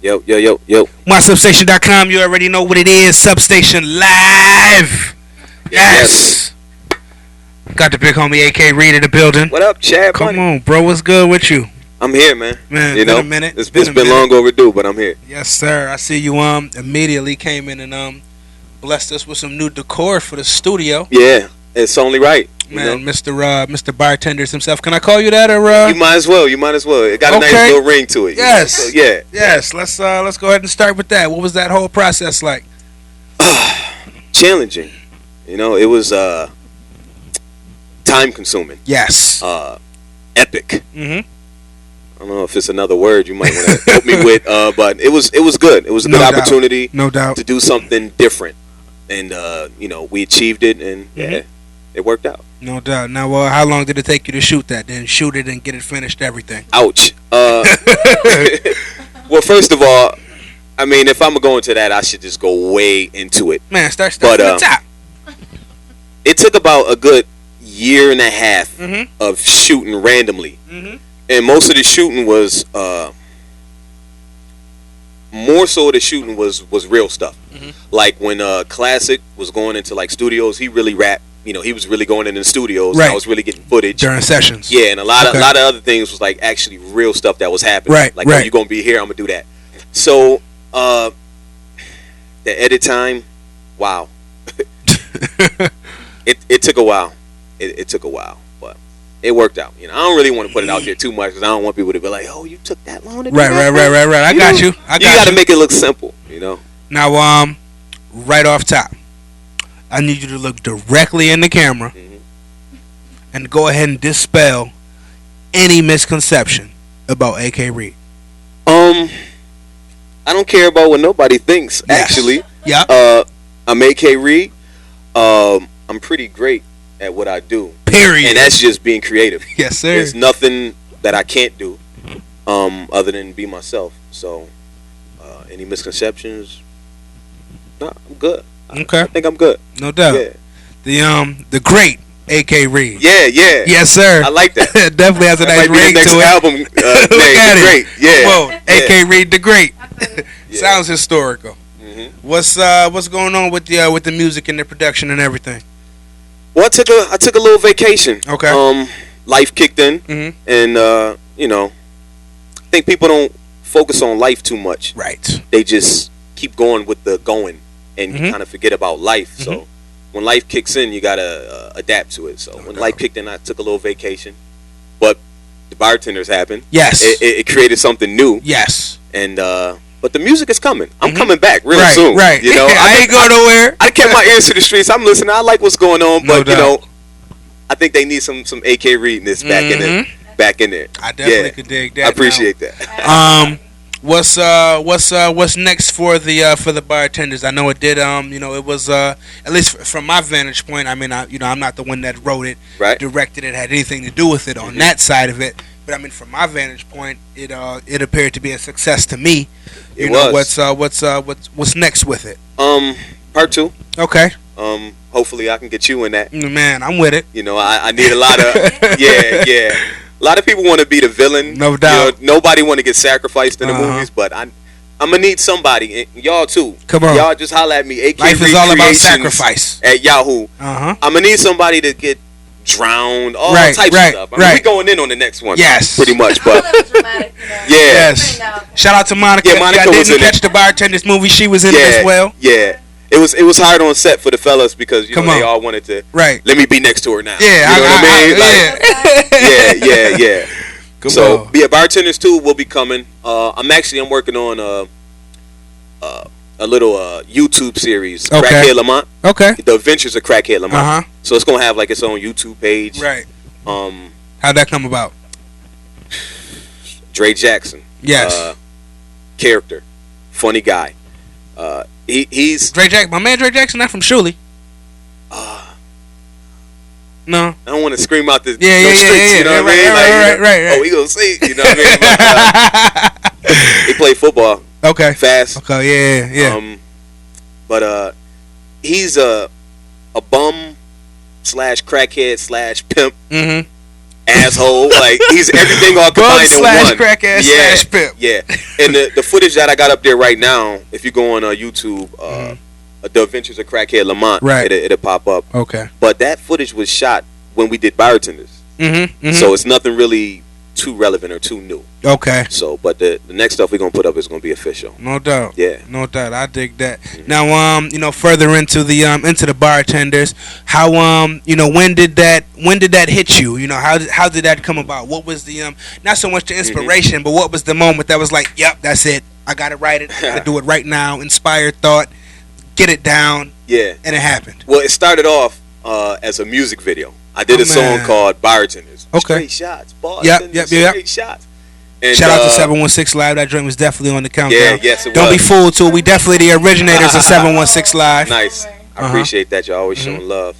Yo, yo, yo, yo. MySubstation.com, you already know what it is. Substation Live. Yes. Got the big homie AK Reed in the building. What up, Chad? Come on, bro. What's good with you? I'm here, man. Man, you been know, a minute. It's been long overdue, but I'm here. Yes, sir. I see you immediately came in and blessed us with some new decor for the studio. Yeah, it's only right. Man, Mr. Bartenders himself. Can I call you that or You might as well. It got a nice little ring to it. Yes. So, yeah. Yes. Let's go ahead and start with that. What was that whole process like? Challenging. You know, it was time consuming. Yes. Epic. Mhm. I don't know if it's another word you might want to help me with, but it was good. It was a good opportunity. No doubt. To do something different, and we achieved it, and it worked out. No doubt. Now, how long did it take you to shoot that? Then shoot it and get it finished, everything. Ouch. Well, first of all, I mean, if I'm going to that, I should just go way into it. Man, start from the top. It took about a good year and a half of shooting randomly. And most of the shooting was more so the shooting was real stuff. Like when Classic was going into like studios, he really rapped. You know, he was really going in the studios. Right. And I was really getting footage during sessions. Yeah, and a lot of other things was like actually real stuff that was happening. Right. Like, oh, you're gonna be here, I'm gonna do that. So the edit time, wow. It took a while. It took a while, but it worked out. You know, I don't really want to put it out there too much because I don't want people to be like, "Oh, you took that long to do that?" Right. I got you. You got to make it look simple. You know. Now, right off top, I need you to look directly in the camera and go ahead and dispel any misconception about AK Reed. I don't care about what nobody thinks. Yes. Actually, yeah. I'm AK Reed. I'm pretty great at what I do. Period. And that's just being creative. Yes, sir. There's nothing that I can't do, other than be myself. So, any misconceptions? No, I'm good. Okay. I think I'm good. No doubt. Yeah. The great AK Reed. Yeah. Yes, sir. I like that. Definitely has a nice ring next to it. album name. The Great. Yeah. Whoa, AK Reed the Great. Yeah. Sounds historical. What's going on with the music and the production and everything? Well, I took a little vacation. Okay. Life kicked in, and I think people don't focus on life too much. Right. They just keep going with the going, and you kind of forget about life. So when life kicks in, you gotta adapt to it. So when life kicked in, I took a little vacation, but the bartenders happened. Yes. It created something new. Yes. And but the music is coming. I'm coming back real soon. Right. You know, I ain't going nowhere. I kept my ears to the streets. I'm listening. I like what's going on, but No doubt. I think they need some AK Reedness back in there. Back in there. I definitely could dig that. I appreciate that. What's next for the bartenders? I know it did. It was at least from my vantage point. I mean, I'm not the one that wrote it, directed it, had anything to do with it on that side of it. But I mean, from my vantage point, it appeared to be a success to me. You know, what's next with it? Part 2. Okay. Hopefully I can get you in that. Man, I'm with it. You know, I need a lot of yeah. A lot of people want to be the villain. No doubt. You know, nobody want to get sacrificed in the movies, but I'm gonna need somebody, and y'all too. Come on. Y'all just holler at me. AK Life is all about sacrifice. At Yahoo. I'm gonna need somebody to get drowned, all types of stuff. I mean, we going in on the next one. Yes. Pretty much, but yes. Shout out to Monica. Yeah, Monica I was didn't in catch the bartenders movie. She was in it as well. Yeah. It was hard on set for the fellas because they all wanted to let me be next to her now. Yeah, you know what I mean? Yeah. So bartenders 2 will be coming. I'm working on a little YouTube series, Crackhead Lamont. Okay. The Adventures of Crackhead Lamont. So it's gonna have like its own YouTube page. Right. How'd that come about? Dre Jackson. Yes. Character, funny guy. He's Dre Jackson. My man Dre Jackson, not from Shuley. No. I don't want to scream out the streets, you know what I mean? Right. Oh, he gonna see, you know what I mean? He played football. Okay. Fast. Okay, yeah. But he's a bum / crackhead / pimp. asshole. Like he's everything all combined in one. Crack ass slash pimp. Yeah. And the footage that I got up there right now, if you go on YouTube, The Adventures of Crackhead Lamont, right, it'll pop up. Okay. But that footage was shot when we did Bartenders. So it's nothing really too relevant or too new. Okay. So, but the next stuff we're gonna put up is gonna be official. No doubt. Yeah. No doubt. I dig that. Now, further into the Bartenders, how when did that hit you? How did that come about? What was the not so much the inspiration, but what was the moment that was like, yep, that's it. I gotta write it. I gotta do it right now. Inspired thought. Get it down. Yeah. And it happened. Well, it started off as a music video. I did a song called Bartenders. Okay. Straight shots. Bartenders. Straight shots. And, shout out to 716 Live. That joint was definitely on the countdown. Yeah, yes, it Don't was. be fooled, too. We definitely the originators of 716 Live. Nice. I appreciate that. Y'all always showing love.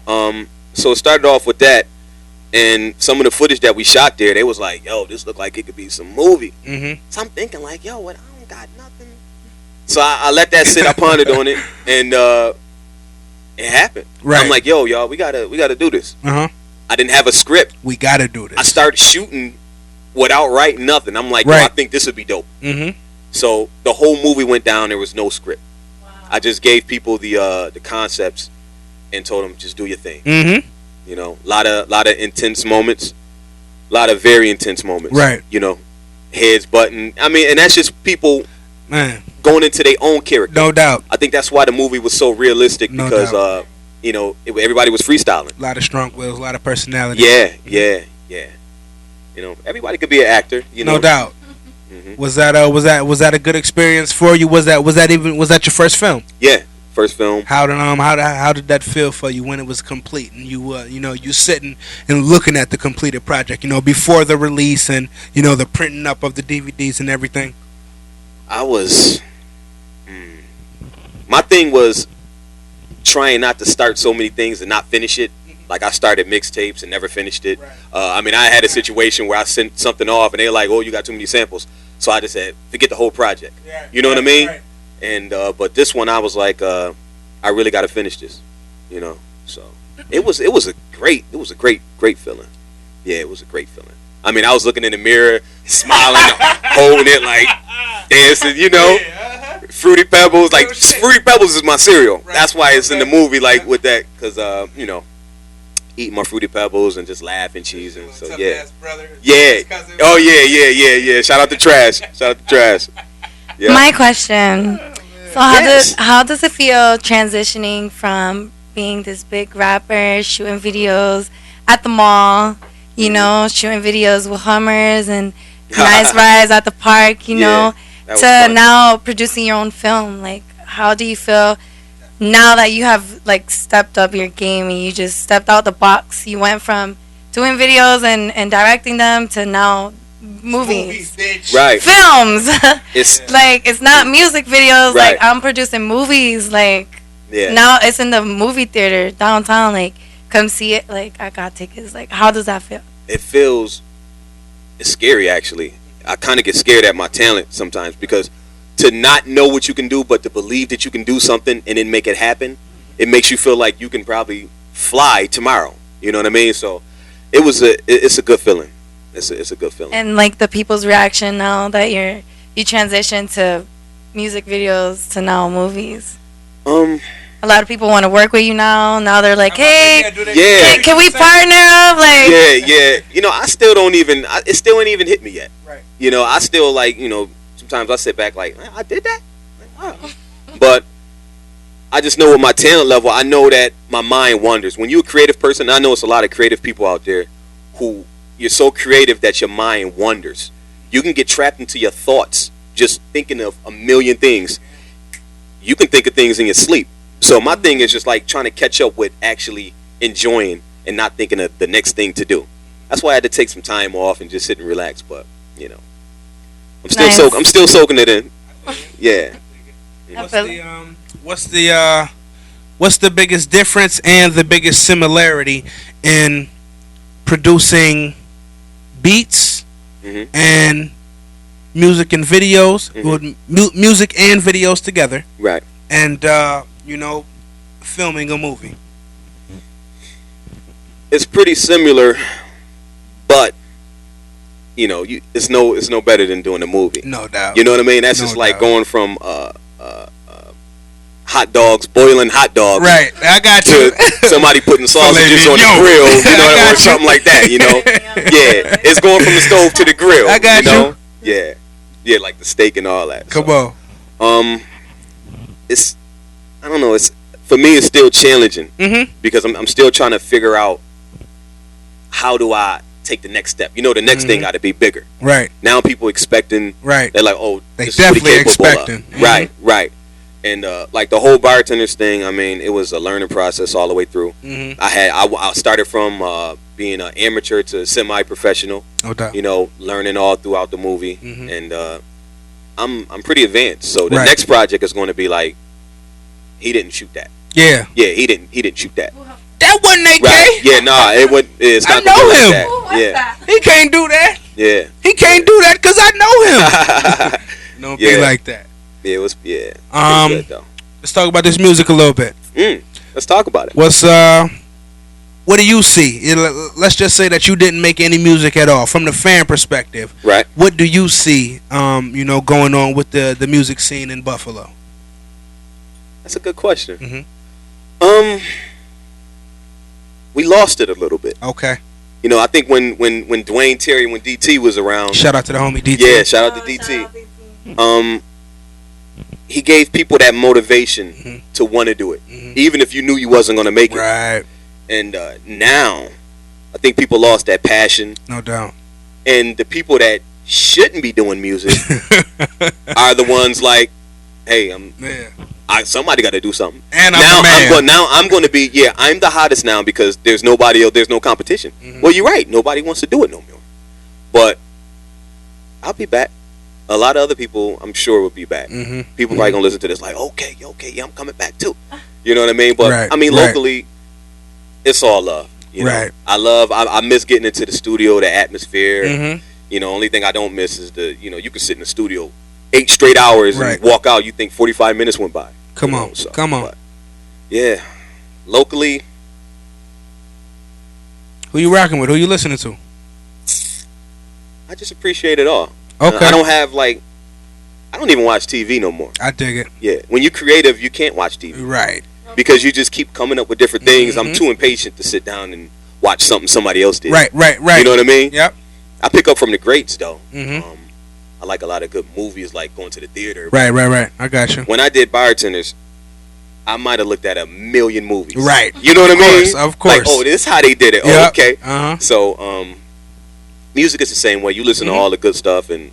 So it started off with that. And some of the footage that we shot there, they was like, yo, this look like it could be some movie. So I'm thinking like, yo, what? I don't got nothing. So I let that sit. I pondered on it. And it happened. Right. I'm like, yo, y'all, we gotta do this. I didn't have a script. We gotta do this. I started shooting without writing nothing. I'm like, yo, I think this would be dope. So the whole movie went down. There was no script. Wow. I just gave people the concepts and told them just do your thing. You know, a lot of intense moments, a lot of very intense moments. Right. You know, heads button. I mean, and that's just people going into their own character. No doubt. I think that's why the movie was so realistic because everybody was freestyling. A lot of strong wills, a lot of personality. Yeah. You know, everybody could be an actor. No doubt. Was that a good experience for you? Was that your first film? Yeah, first film. How did that feel for you when it was complete and you sitting and looking at the completed project? Before the release and the printing up of the DVDs and everything. I was. My thing was trying not to start so many things and not finish it. Like I started mixtapes and never finished it. Right. I mean, I had a situation where I sent something off and they were like, "Oh, you got too many samples." So I just said, "Forget the whole project." Yeah. You know what I mean? Right. And but this one, I was like, "I really got to finish this." So it was a great feeling. Yeah, it was a great feeling. I mean, I was looking in the mirror, smiling, holding it, like dancing. Fruity Pebbles, like Fruity Pebbles is my cereal. Right. That's why it's in the movie, like with that, because eating my Fruity Pebbles and just laughing, cheesing. So yeah, oh yeah. Shout out to Trash. Yeah. My question. So how does it feel transitioning from being this big rapper, shooting videos at the mall, shooting videos with Hummers and nice rides at the park, to now producing your own film? Like, how do you feel now that you have stepped up your game and you just stepped out the box? You went from doing videos and directing them to now movies, right? Films. It's not music videos. Right. Like, I'm producing movies. Now it's in the movie theater downtown. Come see it. I got tickets. How does that feel? It's scary, actually. I kind of get scared at my talent sometimes because to not know what you can do, but to believe that you can do something and then make it happen, it makes you feel like you can probably fly tomorrow. You know what I mean? So it's a good feeling. It's a good feeling. And the people's reaction now that you transition to music videos to now movies. A lot of people want to work with you now. Now they're like, hey, can we partner up? Yeah. I still don't even. It still ain't even hit me yet. Right. I still sometimes I sit back like, I did that. Wow. But I just know with my talent level, I know that my mind wanders. When you're a creative person, I know it's a lot of creative people out there who you're so creative that your mind wanders. You can get trapped into your thoughts just thinking of a million things. You can think of things in your sleep. So my thing is just trying to catch up with actually enjoying and not thinking of the next thing to do. That's why I had to take some time off and just sit and relax. But I'm still I'm still soaking it in. Yeah. What's the biggest difference and the biggest similarity in producing beats and music and videos, music and videos together, right? And filming a movie? It's pretty similar, but it's no better than doing a movie. No doubt. You know what I mean? That's just like going from hot dogs, boiling hot dogs. Right, I got you. To somebody putting sausages on the grill, or something like that. Yeah, it's going from the stove to the grill. I got you. Yeah, like the steak and all that. Come on. It's I don't know. It's for me. It's still challenging because I'm still trying to figure out how do I take the next step. The next thing got to be bigger. Right. Now people expecting. Right. They're like, oh, they definitely expecting. Right. And like the whole bartenders thing, I mean, it was a learning process all the way through. I started from being an amateur to semi-professional. No doubt. Learning all throughout the movie, and I'm pretty advanced. So the next project is going to be like, he didn't shoot that. Yeah. Yeah, he didn't shoot that. That wasn't AK. Right. Yeah, nah, it would. It's not. I know him. Like that. Yeah. He can't do that. Yeah. He can't do that because I know him. Don't be like that. Yeah, it was. Yeah. Good, though. Let's talk about this music a little bit. Let's talk about it. What do you see? Let's just say that you didn't make any music at all from the fan perspective. Right. What do you see? Going on with the music scene in Buffalo. That's a good question. We lost it a little bit. Okay. I think when Dwayne Terry, when DT was around. Shout out to the homie DT. Yeah, shout out to DT. He gave people that motivation to want to do it, even if you knew you wasn't going to make it. Right. And now, I think people lost that passion. No doubt. And the people that shouldn't be doing music are the ones like, hey, somebody got to do something. And I'm going to be, I'm the hottest now because there's nobody else, there's no competition. Well, you're right. Nobody wants to do it no more. But I'll be back. A lot of other people, I'm sure, will be back. People probably going to listen to this like, okay, yeah, I'm coming back too. You know what I mean? But, locally, it's all love. Right. I miss getting into the studio, the atmosphere. Only thing I don't miss is you can sit in the studio 8 straight hours and walk out. You think 45 minutes went by. Come on. But, yeah. Locally. Who you rocking with? Who you listening to? I just appreciate it all. Okay. I don't have I don't even watch TV no more. I dig it. Yeah. When you're creative, you can't watch TV. Right. Because you just keep coming up with different things. I'm too impatient to sit down and watch something somebody else did. Right. You know what I mean? Yep. I pick up from the greats though. I like a lot of good movies, like going to the theater. Right. I got you. When I did Bartenders, I might have looked at a million movies. Right. You know what I mean? Of course. Like, oh, this is how they did it. Yep. Oh, okay. So, music is the same way. You listen to all the good stuff and,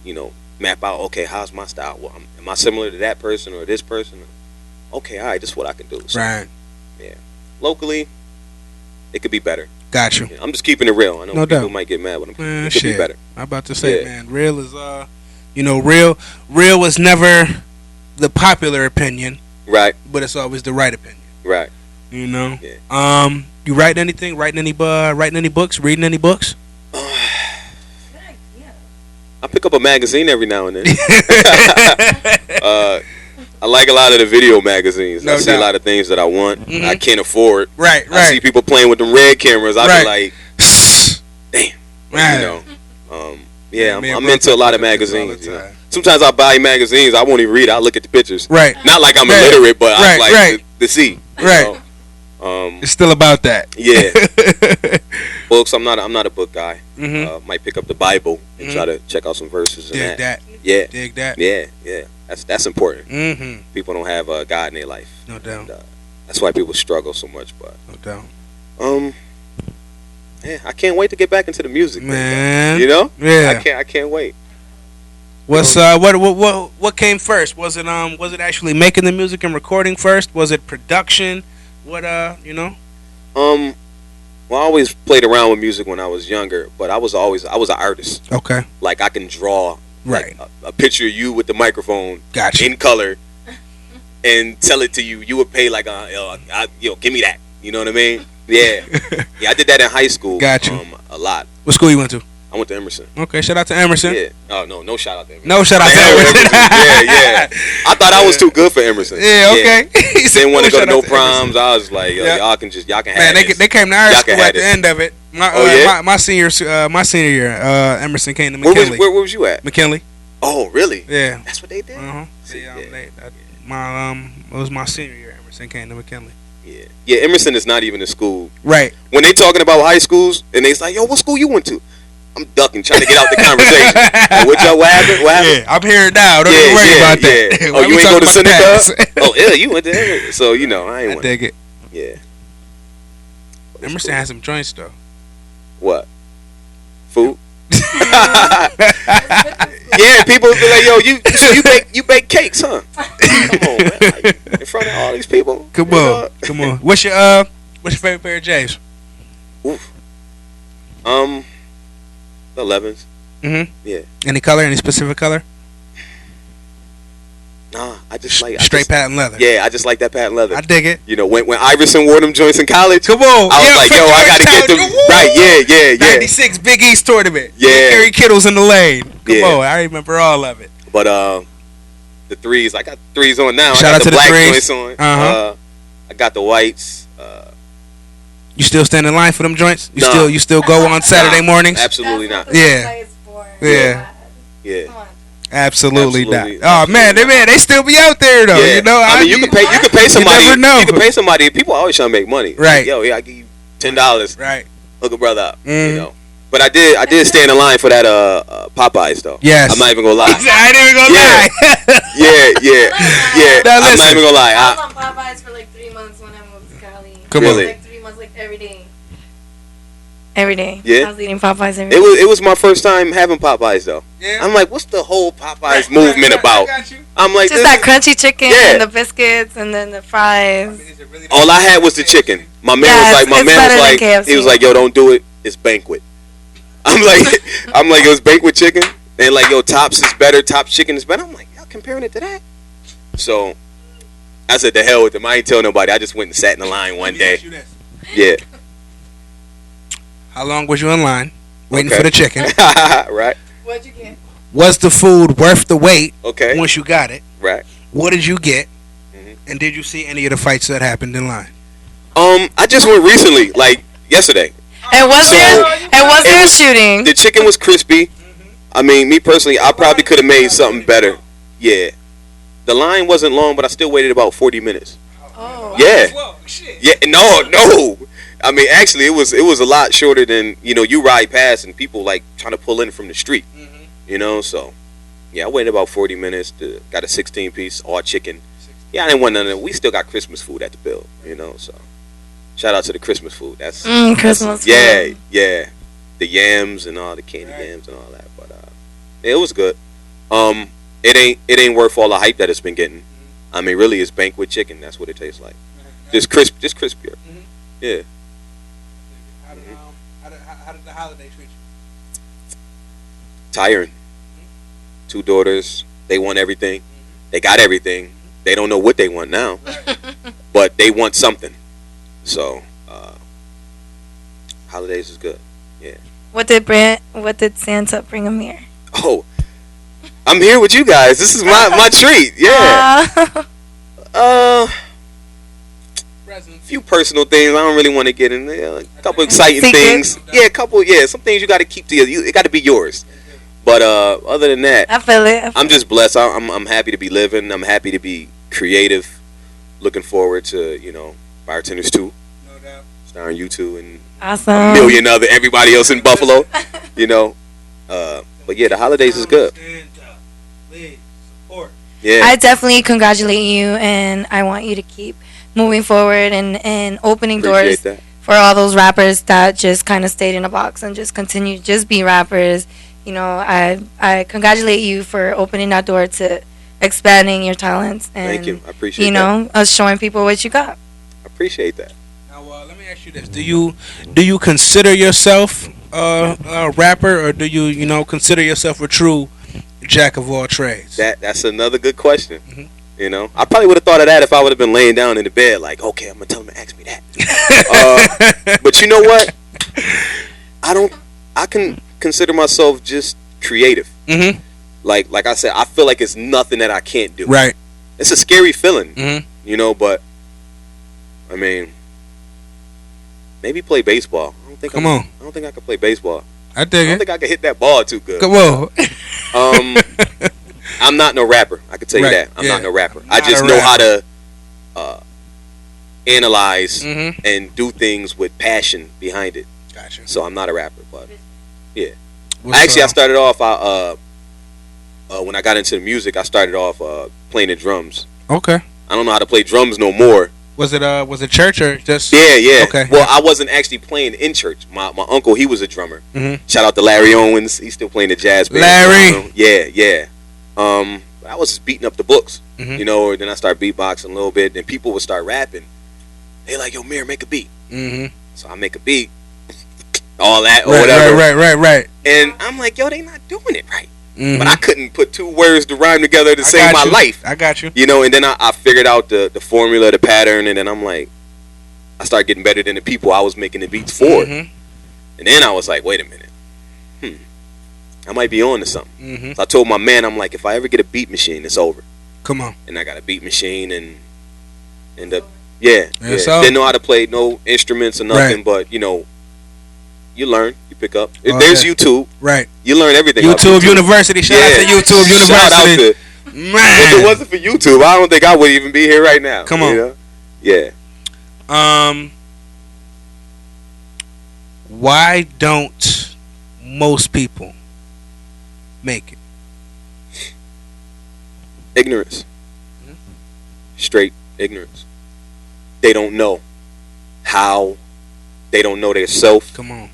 map out, okay, how's my style? Well, am I similar to that person or this person? Okay, all right, this is what I can do. So, right. Yeah. Locally, it could be better. Got you. I'm just keeping it real. I know people doubt. might get mad when I'm keeping it. It could be better. I'm about to say, man, real is, real was never the popular opinion. Right. But it's always the right opinion. Right. Yeah. You writing anything? Writing any books? Reading any books? I pick up a magazine every now and then. I like a lot of the video magazines. I see a lot of things that I want. I can't afford. Right. I see people playing with them red cameras. I be like, damn. Right. I'm into a lot of magazines. Sometimes I buy magazines. I won't even read it. I look at the pictures. Right. Not like I'm illiterate, but I like to see. Right. It's still about that. Yeah. Books. I'm not a book guy. Might pick up the Bible and try to check out some verses. Dig that. Yeah. Dig that. Yeah. That's important. People don't have God in their life. No doubt. And, that's why people struggle so much. But no doubt. Yeah, I can't wait to get back into the music, man. Yeah. I can't wait. What's what came first? Was it actually making the music and recording first? Was it production? What Well, I always played around with music when I was younger, but I was an artist. Okay. Like I can draw right a picture of you with the microphone gotcha. In color and tell it to you. You would pay like give me that. You know what I mean? Yeah. Yeah, I did that in high school. Gotcha. A lot. What school you went to? I went to Emerson. Okay, shout out to Emerson. Yeah. Oh, no shout out to Emerson. No shout out to Emerson. Yeah. I thought I was too good for Emerson. Yeah, okay. He didn't want to go to no proms. I was like, yo, y'all can have this. They came to our school at the end of it. My senior year, Emerson came to McKinley. Where was you at? McKinley. Oh, really? Yeah. That's what they did? It was my senior year. Emerson came to McKinley. Yeah, Emerson is not even a school. Right. When they talking about high schools, and they like, yo, what school you went to? I'm ducking, trying to get out the conversation. What happened? Yeah, I'm here now. Don't even worry about that. Oh, you ain't go to Seneca? Oh, yeah, you went to Emerson. So, I dig it. Yeah. Emerson has some joints, though. What? Food? Yeah, people be like, yo, you bake cakes, huh? Come on, man. Like, in front of all these people. Come on. What's your favorite pair of J's? Oof. The 11s. Mm-hmm. Yeah. Any color? Any specific color? Nah, I just like straight patent leather. Yeah, I just like that patent leather. I dig it. When Iverson wore them joints in college, come on, I was like, yo, I gotta get them right. Yeah. 96 Big East tournament. Yeah, Gary Kittle's in the lane. Come on, I remember all of it. But the threes, I got threes on now. Shout out to the black threes. Joints on. I got the whites. You still stand in line for them joints? You still go on Saturday mornings? Absolutely not. Yeah. Absolutely not. Oh man, they still be out there though. Yeah. I mean, you can pay somebody. You never know. You can pay somebody. People always trying to make money. Right. Like, yo, I give you $10. Right. Hook a brother up. Mm-hmm. But I did stand in line for that Popeyes though. Yes. I'm not even gonna lie. I ain't even gonna lie. Yeah. Now, I'm not even gonna lie. I was on Popeyes for like 3 months when I moved to Cali. Come on. Like 3 months, like every day. Every day. Yeah. I was eating Popeyes every day. It was my first time having Popeyes though. Yeah. I'm like, what's the whole Popeyes movement about? I'm like, just that crunchy chicken and the biscuits and then the fries. All I had was the chicken. My man he was like, yo, don't do it. It's banquet. I'm like, it was banquet chicken, and like, yo, Tops is better. Tops chicken is better. I'm like, y'all comparing it to that? So I said, the hell with them. I ain't tell nobody. I just went and sat in the line one day. Yeah. How long was you in line waiting for the chicken? Right. What'd you get? Was the food worth the wait? Okay. Once you got it. Right. What did you get? Mm-hmm. And did you see any of the fights that happened in line? I just went recently, like yesterday. And was there a shooting? The chicken was crispy. I mean, me personally, I probably could have made something better. Yeah. The line wasn't long, but I still waited about 40 minutes. Oh. Yeah. Whoa, shit. Yeah. No. I mean, actually, it was a lot shorter than, you ride past and people like trying to pull in from the street. Mm-hmm. So yeah, I waited about 40 minutes. Got a 16-piece all chicken. Yeah, I didn't want none of it. We still got Christmas food at the bill. So. Shout out to the Christmas food. That's Christmas food. Yeah. The yams and all the candy yams and all that. But it was good. It ain't worth all the hype that it's been getting. I mean, really, it's banquet chicken. That's what it tastes like. Just crispier. Mm-hmm. Yeah. How did the holiday treat you? Tiring. 2 daughters. They want everything. They got everything. They don't know what they want now, but they want something. So, holidays is good. Yeah. What did Santa bring him here? Oh, I'm here with you guys. This is my treat. Yeah. Few personal things. I don't really want to get in there. A couple exciting things. Yeah, some things you got to keep to you. It got to be yours. But other than that, I feel it. I'm just blessed. I'm happy to be living. I'm happy to be creative. Looking forward to Bartenders 2. No doubt. Starring you two and awesome. a million other everybody else in Buffalo. But yeah, the holidays is good. Yeah. I definitely congratulate you, and I want you to keep moving forward and opening doors for all those rappers that just kind of stayed in a box and just continue to just be rappers. I congratulate you for opening that door to expanding your talents and thank you. I appreciate that. Us showing people what you got. I appreciate that. Now, let me ask you this: Do you consider yourself a rapper, or do you consider yourself a true jack of all trades? That's another good question. Mm-hmm. I probably would have thought of that if I would have been laying down in the bed, like, okay, I'm gonna tell him to ask me that. But you know what? I can consider myself just creative. Mm-hmm. Like I said, I feel like it's nothing that I can't do. Right. It's a scary feeling, Mm-hmm. you know. But I mean, maybe play baseball. I don't think I could play baseball. I dig I don't it. think I could hit that ball too good. Come on. I'm not no rapper. I can tell you Right, that. I'm yeah. not no rapper. Not I just a know rapper. how to analyze Mm-hmm. and do things with passion behind it. Gotcha. So I'm not a rapper, but yeah. What's, I started off. When I got into the music, I started off playing the drums. Okay. I don't know how to play drums no more. Was it church or just? Yeah. Okay. Well, I wasn't actually playing in church. My uncle, he was a drummer. Mm-hmm. Shout out to Larry Owens. He's still playing the jazz band. Larry. Yeah. I was just beating up the books, Mhm. you know. Then I started beatboxing a little bit. Then people would start rapping. They like, yo, Mir, make a beat. Mm-hmm. So I make a beat, all that or Right, whatever. right. And I'm like, yo, they not doing it right. Mm-hmm. But I couldn't put two words to rhyme together to save my life. I got you. You know, and then I figured out the formula, the pattern, and then I'm like, I started getting better than the people I was making the beats for. Mm-hmm. And then I was like, wait a minute. I might be on to something. Mm-hmm. So I told my man, I'm like, if I ever get a beat machine, it's over. Come on. And I got a beat machine and end up, yeah. So- Didn't know how to play no instruments or nothing, Right. but, you know, you learn, you pick up. Oh, There's yeah. YouTube. Right. You learn everything. off YouTube University. Shout out to YouTube University. Shout out to, if it Man. wasn't for YouTube, I don't think I would even be here right now. Come on. You know? Yeah. Why don't most people make it? Ignorance. Straight ignorance. They don't know how. They don't know their self. Come on.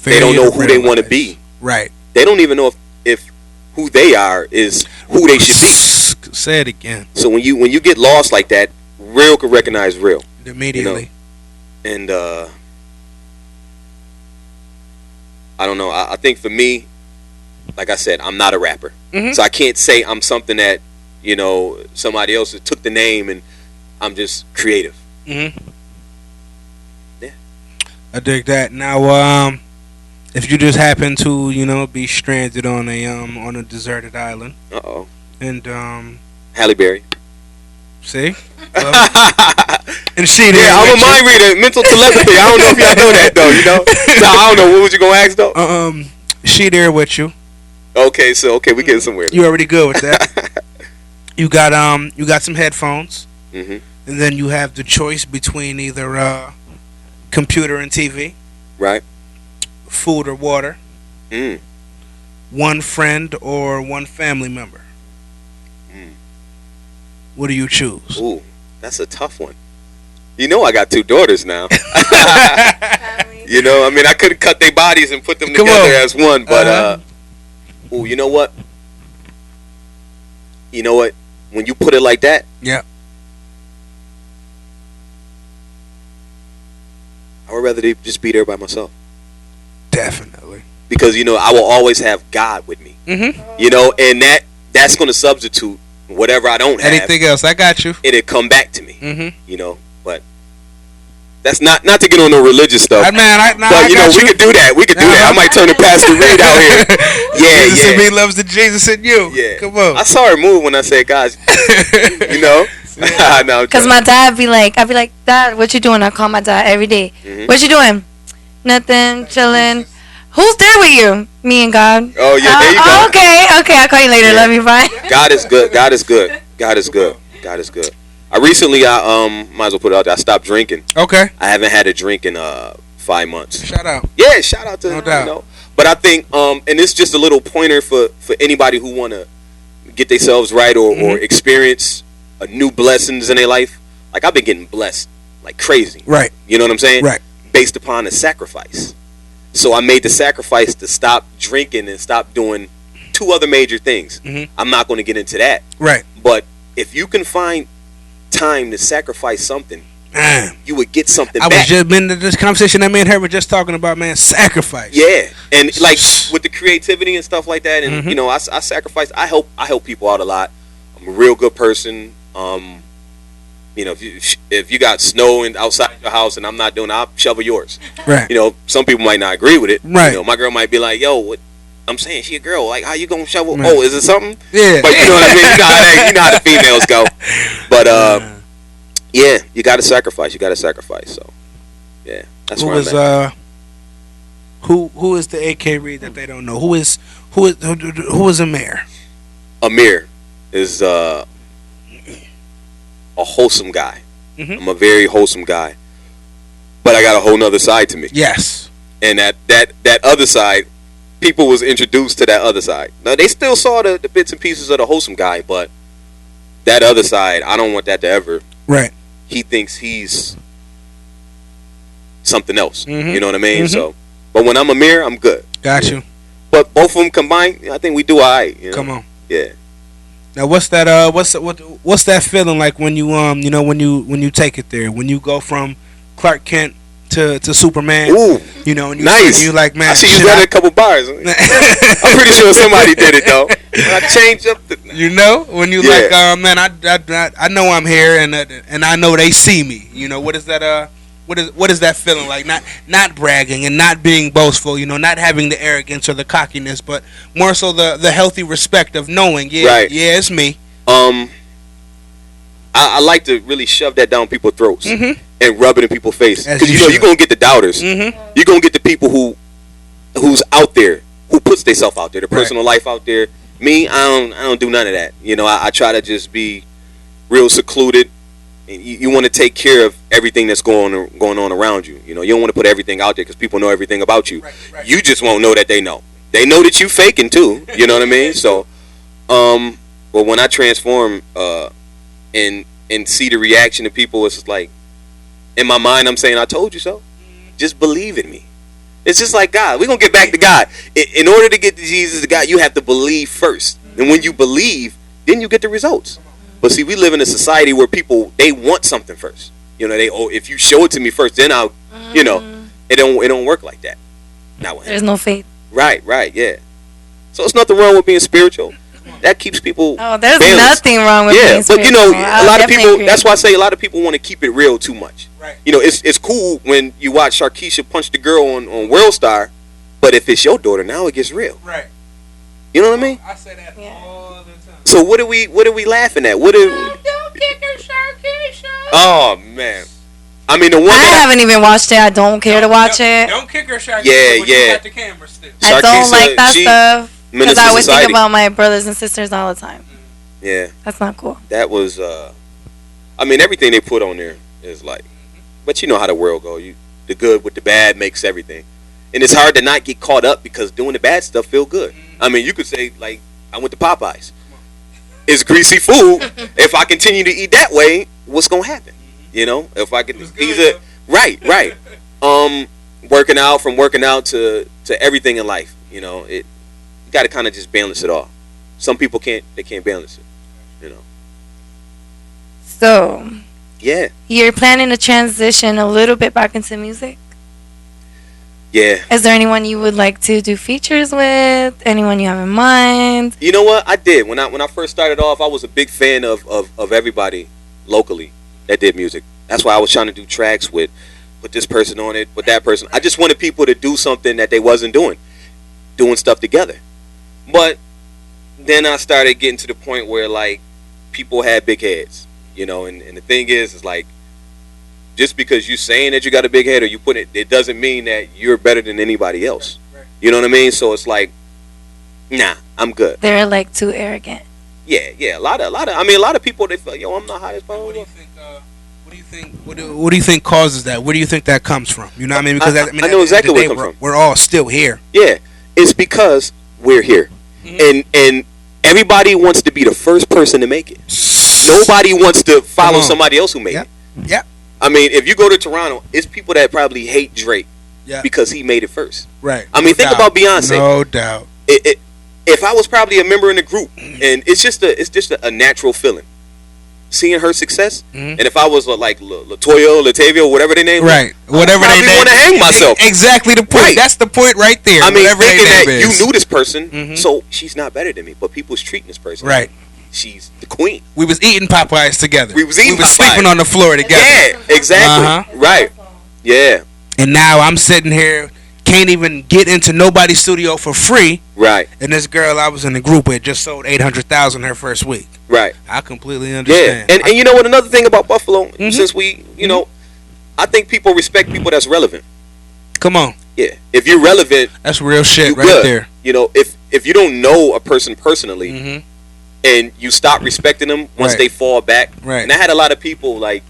They don't know who they want to be. Right. They don't even know if who they are is who they should be. Say it again. So when you get lost like that, real can recognize real. Immediately. And I don't know. I think for me, like I said, I'm not a rapper, Mhm. so I can't say I'm something that, you know, somebody else took the name and I'm just creative. Mm-hmm. Yeah. I dig that. Now, if you just happen to, you know, be stranded on a deserted island, and Halle Berry. see, and she there. Yeah, I'm a mind reader, mental telepathy. I don't know if y'all know that though. You know, so I don't know. What was you gonna ask though? She there with you. Okay, we getting somewhere. You already good with that. you got some headphones, Mm-hmm. and then you have the choice between either computer and TV, Right. food or water, Mm. one friend or one family member. What do you choose? Ooh, that's a tough one. You know, I got 2 daughters now. You know, I mean, I couldn't cut their bodies and put them Come together on. as one, but ooh, you know what? When you put it like that, Yeah. I would rather just be there by myself. Definitely. Because, you know, I will always have God with me. Mm-hmm. You know, and that's going to substitute whatever I don't have. Anything else? I got you. It'll come back to me. Mm-hmm. You know, but that's not to get on no religious stuff. But you know, we could do that. We could do that. I might turn to Pastor Reed out here. Yeah, Jesus in me loves the Jesus in you. Yeah. Come on. I saw her move when I said, "Guys," you know. No, Because my dad I'd be like, Dad, what you doing? I call my dad every day. Mhm. What you doing? Nothing, chilling. Who's there with you? Me and God. Oh yeah, there you go. Okay. I'll call you later. Yeah. Love you. Bye. God is good. God is good. God is good. God is good. I recently, might as well put it out there. I stopped drinking. Okay. I haven't had a drink in 5 months. Shout out. Yeah, shout out to No doubt. You know. But I think, and it's just a little pointer for anybody who want to get themselves right or experience a new blessings in their life. Like, I've been getting blessed like crazy. Right. You know what I'm saying? Right. Based upon a sacrifice. So I made the sacrifice to stop drinking and stop doing 2 other major things. Mhm. I'm not going to get into that. Right. But if you can find time to sacrifice something, Man. you would get something I back. was just been in this conversation that me and her were just talking about, man, sacrifice. Yeah, and like with the creativity and stuff like that, and Mhm. you know, I sacrifice. I help people out a lot. I'm a real good person. You know, if you got snow outside your house and I'm not doing it, I'll shovel yours. Right. You know, some people might not agree with it. Right. You know, my girl might be like, "Yo, what I'm saying she a girl. Like, how you gonna shovel? Oh, is it something? Yeah. But you know what I mean. You know how the females go. But yeah, you got to sacrifice. You got to sacrifice. So yeah, that's where I'm at. Who is the AK Reed that they don't know? Who is Amir? Amir is a wholesome guy. Mm-hmm. I'm a very wholesome guy, but I got a whole nother side to me. Yes. And that other side, people was introduced to that other side. Now they still saw the bits and pieces of the wholesome guy, but that other side, I don't want that to ever. Right. He thinks he's something else. Mm-hmm. You know what I mean? Mm-hmm. So, but when I'm Amir, I'm good. Got you. But both of them combined, I think we do all right. You know? Come on. Yeah. Now, what's that? What's that feeling like when you when you take it there? When you go from Clark Kent to Superman? Ooh, you know, and nice. You like, man. I see you read a couple bars. I'm pretty sure somebody did it though. I changed up the. You know, when you like, man, I know I'm here, and I know they see me. You know, what is that? What is that feeling like? Not bragging and not being boastful, you know, not having the arrogance or the cockiness, but more so the healthy respect of knowing, yeah, it's me. I like to really shove that down people's throats mm-hmm. and rub it in people's face, because you know you're gonna get the doubters. Mm-hmm. You're gonna get the people who's out there, who puts themselves out there, their personal life out there. Me, I don't do none of that. You know, I try to just be real secluded. You want to take care of everything that's going on around you. You know, you don't want to put everything out there because people know everything about you. Right. You just won't know that they know. They know that you faking too. You know what I mean? So, but when I transform and see the reaction of people, it's like in my mind I'm saying, I told you so. Just believe in me. It's just like God. We're gonna get back to God. In order to get to Jesus, to God, you have to believe first, and when you believe, then you get the results. But see, we live in a society where people, they want something first. You know, if you show it to me first, then I'll, you know, it don't work like that. There's no faith. Right, yeah. So it's nothing wrong with being spiritual. That keeps people. Oh, there's nothing wrong with being spiritual. But you know, a lot of people. That's why I say a lot of people want to keep it real too much. Right. You know, it's cool when you watch Sharkeisha punch the girl on World Star, but if it's your daughter, now it gets real. Right. You know what I mean? I say that all the time. So what are we laughing at? Don't kick her, Sharkeisha. Oh man, I mean the one. I haven't even watched it. I don't care to watch it. Don't kick her, Sharkeisha. Yeah. You got the camera still. I don't like that stuff because I always think about my brothers and sisters all the time. Yeah, that's not cool. That was. I mean, everything they put on there is like, but you know how the world go. The good with the bad makes everything, and it's hard to not get caught up because doing the bad stuff feel good. I mean, you could say like, I went to Popeyes. It's greasy food. If I continue to eat that way, what's gonna happen? You know, if I can, right. Working out to everything in life. You know, you got to kind of just balance it all. Some people can't balance it. You know. So. Yeah. You're planning to transition a little bit back into music. Yeah. Is there anyone you would like to do features with? Anyone you have in mind? You know what? I did. When I first started off, I was a big fan of everybody locally that did music. That's why I was trying to do tracks with this person on it, with that person. I just wanted people to do something that they wasn't doing stuff together. But then I started getting to the point where like people had big heads, you know, and the thing is like, just because you're saying that you got a big head or you put it doesn't mean that you're better than anybody else. Right. You know what I mean? So it's like, nah, I'm good. They're like too arrogant. Yeah. A lot of people, they feel, yo, I'm the highest. What do you think causes that? Where do you think that comes from? You know what I mean? Because I know exactly where it comes from. We're all still here. Yeah, it's because we're here, and everybody wants to be the first person to make it. Nobody wants to follow somebody else who made it. Yeah. I mean, if you go to Toronto, it's people that probably hate Drake because he made it first. Right. I mean, think about Beyonce. No doubt. If I was probably a member in the group, and it's just a natural feeling, seeing her success. And if I was like Latoya, Latavia, whatever they name, right? Whatever they name, I want to hang myself. Exactly the point. Right. That's the point right there. I mean, thinking that you knew this person, so she's not better than me, but people's treating this person right. She's the queen. We was eating Popeyes together. We was sleeping on the floor together. Yeah, exactly. Right. Yeah. And now I'm sitting here can't even get into nobody's studio for free. Right. And this girl I was in the group with just sold 800,000 her first week. Right. I completely understand. Yeah. And you know what? Another thing about Buffalo, since we, you know, I think people respect people that's relevant. Come on. Yeah. If you're relevant, that's real shit right good. there. You know, if you don't know a person personally, and you stop respecting them once they fall back. Right. And I had a lot of people like,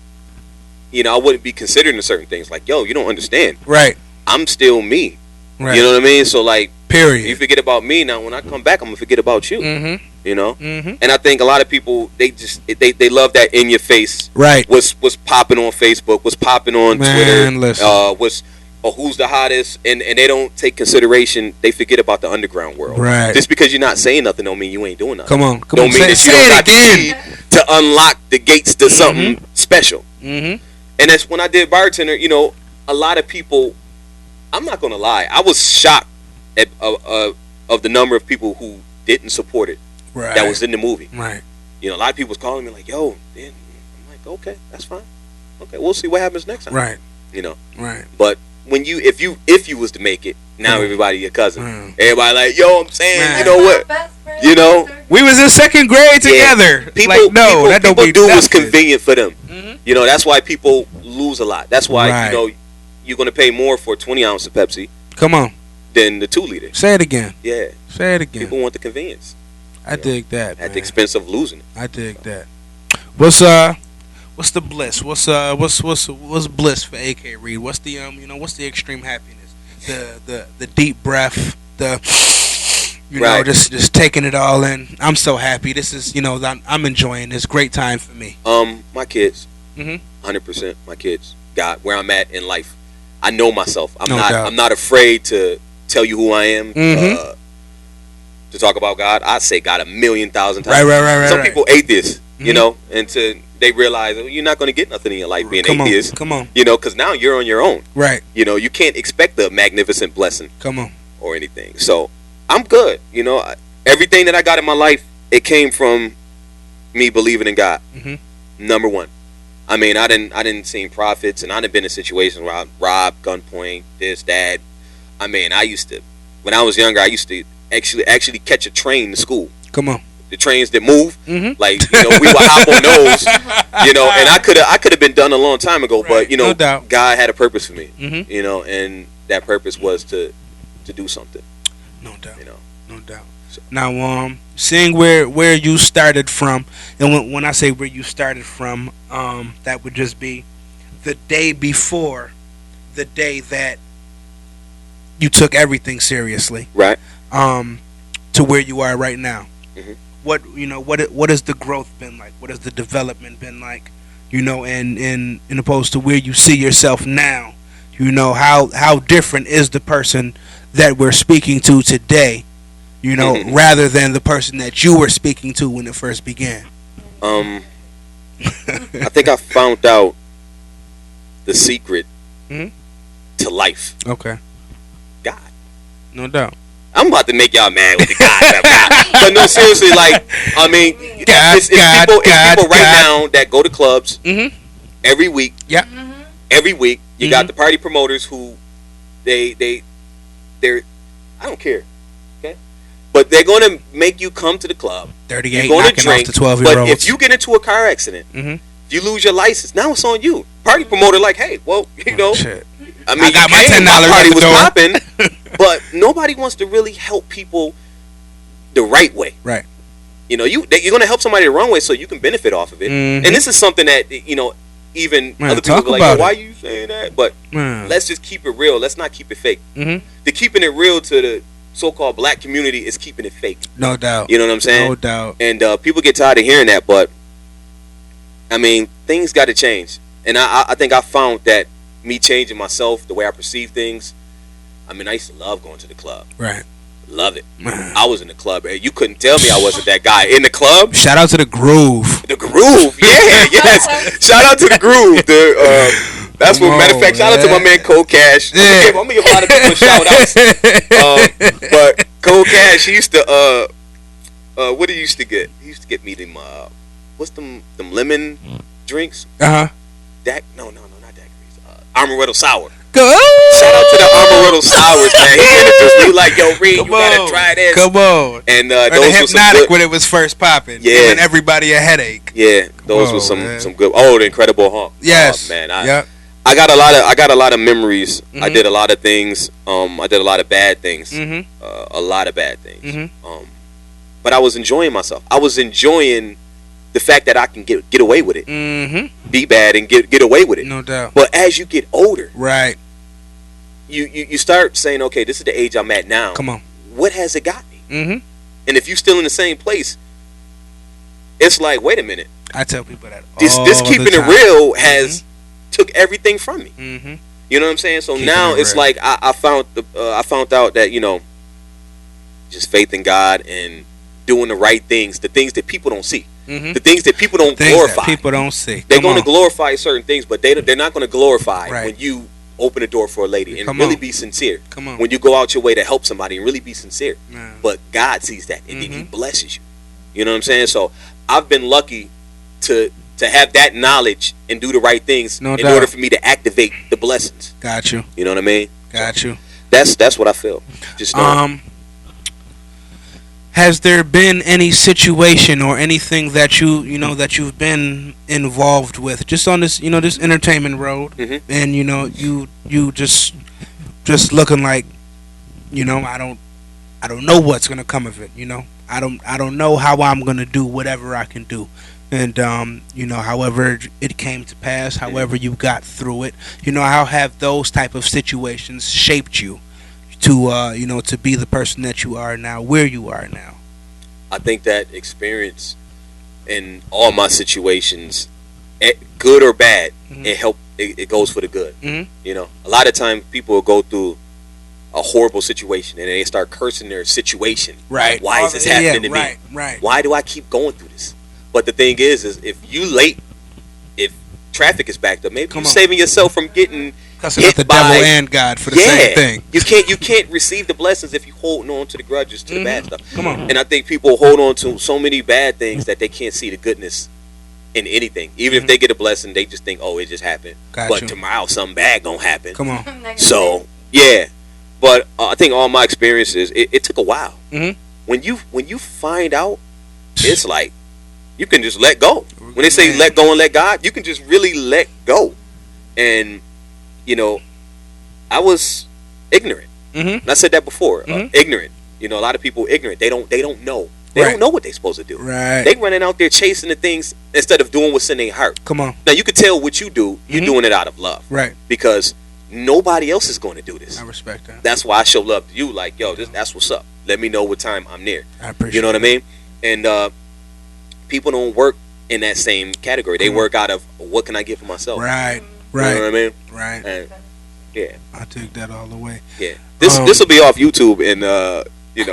you know, I wouldn't be considering certain things like, yo, you don't understand. Right. I'm still me. Right. You know what I mean? So like, period. You forget about me now. When I come back, I'm gonna forget about you. You know. Mm-hmm. And I think a lot of people they love that in your face. Right. What's popping on Facebook? What's popping on Twitter? Or who's the hottest? And they don't take consideration. They forget about the underground world. Right. Just because you're not saying nothing don't mean you ain't doing nothing. Come on. Don't mean that you don't got the key to unlock the gates to something special. And that's when I did bartender. You know, a lot of people. I'm not gonna lie. I was shocked at of the number of people who didn't support it. Right. That was in the movie. Right. You know, a lot of people was calling me like, "Yo," man. I'm like, "Okay, that's fine. Okay, we'll see what happens next time." Right. You know. Right. But when if you was to make it, now everybody your cousin. Everybody like, "Yo," I'm saying, you know what? You know, we was in second grade together. People, like, no, that don't people do nothing. what's convenient for them. You know, that's why people lose a lot. That's why you know you're gonna pay more for a 20-ounce of Pepsi. Come on. Than the 2-liter. Say it again. Yeah. Say it again. People want the convenience. I dig that. At the expense of losing it. I dig that. What's the bliss? What's bliss for AK Reed? What's the what's the extreme happiness? The deep breath, you know, just taking it all in. I'm so happy. This is, you know, I'm enjoying this. Great time for me. My kids. 100% my kids got where I'm at in life. I know myself. I'm not afraid to tell you who I am. To talk about God, I say God 1,000,000 times. Right. Some people atheists, you know, until they realize you're not going to get nothing in your life being atheist. Come on. You know, because now you're on your own. Right. You know, you can't expect the magnificent blessing. Come on. Or anything. So I'm good. You know, everything that I got in my life, it came from me believing in God. Number one. I mean, I didn't see prophets, and I done been in situations where I robbed, gunpoint, this, that. I mean, when I was younger, I used to actually catch a train to school. Come on. The trains that move, like, you know, we would hop on those, you know, and I could have been done a long time ago, but you know, God had a purpose for me, you know, and that purpose was to do something. No doubt. You know, no doubt. So. Now, seeing where you started from, and when I say where you started from, that would just be the day before the day that you took everything seriously, right? To where you are right now. What has the growth been like? What has the development been like? You know, and in opposed to where you see yourself now, you know, how different is the person that we're speaking to today, you know, rather than the person that you were speaking to when it first began? I think I found out the secret to life. Okay. God. No doubt. I'm about to make y'all mad with the God. But no, seriously, like, I mean, it's people right now that go to clubs every week. Yeah. Every week. You got the party promoters who they're I don't care. Okay? But they're gonna make you come to the club. 38 knocking off the 12-year-olds. But if you get into a car accident, if you lose your license, now it's on you. Party promoter like, hey, well, you know, I mean, I got my $10 my party at the was door. popping, but nobody wants to really help people the right way. Right. You know, you're going to help somebody the wrong way so you can benefit off of it. And this is something that, you know, even other people are like, oh, why are you saying that? But let's just keep it real. Let's not keep it fake. The keeping it real to the so-called black community is keeping it fake. No doubt. You know what I'm saying? No doubt. And people get tired of hearing that, but I mean, things got to change. And I think I found that me changing myself, the way I perceive things. I mean, I used to love going to the club. Right. Love it. I was in the club. You couldn't tell me I wasn't that guy in the club. Shout out to the Groove. The Groove, yeah, yes. Shout out to the Groove. That's what. Matter of fact, shout out to my man Cold Cash. I'm gonna give a lot of people shout outs. But Cold Cash, he used to what he used to get? He used to get me them what's them lemon drinks? No, not daiquiris. Amaretto sour. Go. Shout out to the Amaretto Sours, man. He introduced me like, yo, Reed, you gotta try this. Come on. And those the Hypnotic when it was first popping. Yeah. Giving everybody a headache. Yeah, those were some good. Oh, the Incredible Hulk. Yes. Oh, man. I got a lot of memories. Mm-hmm. I did a lot of things. I did a lot of bad things. Mm-hmm. A lot of bad things. Mm-hmm. But I was enjoying myself. I was enjoying the fact that I can get away with it. Mm-hmm. Be bad and get away with it. No doubt. But as you get older, right, you start saying, okay, this is the age I'm at now. Come on. What has it got me? Mm-hmm. And if you're still in the same place, it's like, wait a minute. I tell people that this keeping it real has took everything from me. Mm-hmm. You know what I'm saying? So Keeping now it's real. like I found out that, you know, just faith in God and doing the right things, the things that people don't see, the things that people don't glorify. That people don't see. They're going to glorify certain things, but they're not going to glorify Right. when you open the door for a lady and Come really on. be sincere. Come on. When you go out your way to help somebody and really be sincere. Man. But God sees that and then He blesses you. You know what I'm saying? So I've been lucky to have that knowledge and do the right things No in doubt. order for me to activate the blessings. Got you. You know what I mean? Got you. That's what I feel. Just has there been any situation or anything that you've been involved with just on this this entertainment road, and you just looking like I don't know what's gonna come of it. I don't know how I'm gonna do whatever I can do. And however it came to pass, however you got through it, how have those type of situations shaped you to to be the person that you are now, where you are now? I think that experience in all my situations, good or bad, it goes for the good. A lot of times people will go through a horrible situation and they start cursing their situation. Right. Why is this happening to me? Right. Why do I keep going through this? But the thing is if you late, if traffic is backed up, maybe you're saving yourself from getting cussing out the devil and God for the same thing. You can't receive the blessings if you holding on to the grudges, to the bad stuff. Come on. And I think people hold on to so many bad things that they can't see the goodness in anything. Even if they get a blessing, they just think, oh, it just happened. But tomorrow something bad gonna happen. Come on. So yeah, but I think all my experiences, it took a while. When you find out, it's like you can just let go. When they say let go and let God, you can just really let go. And I was ignorant. And I said that before. Ignorant. A lot of people ignorant. They don't know. They don't know what they're supposed to do. Right. They running out there chasing the things instead of doing what's in their heart. Come on. Now you can tell what you do. You're doing it out of love. Right. Because nobody else is going to do this. I respect that. That's why I show love to you. Like, yo, that's what's up. Let me know what time I'm near. I appreciate. You know what I mean? And people don't work in that same category. They work out of what can I get for myself. Right. You know what I mean? Right. And, yeah. I take that all the way. Yeah. This will be off YouTube and yeah.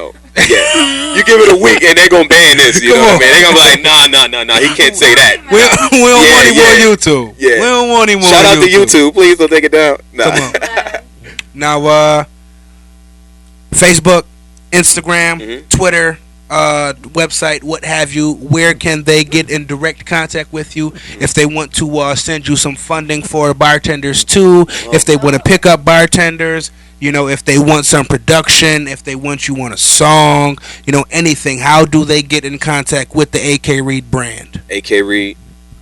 You give it a week and they're gonna ban this. You know what I mean? They're gonna be like, nah. He can't say that. We don't want him on YouTube. Yeah. We don't want him on YouTube. Shout out to YouTube. Please don't take it down. Nah. Come on. Now, Facebook, Instagram, Twitter, website, what have you, where can they get in direct contact with you if they want to send you some funding for bartenders too, if they want to pick up bartenders, if they want some production, if they want you on a song, anything? How do they get in contact with the AK Reed brand? AK Reed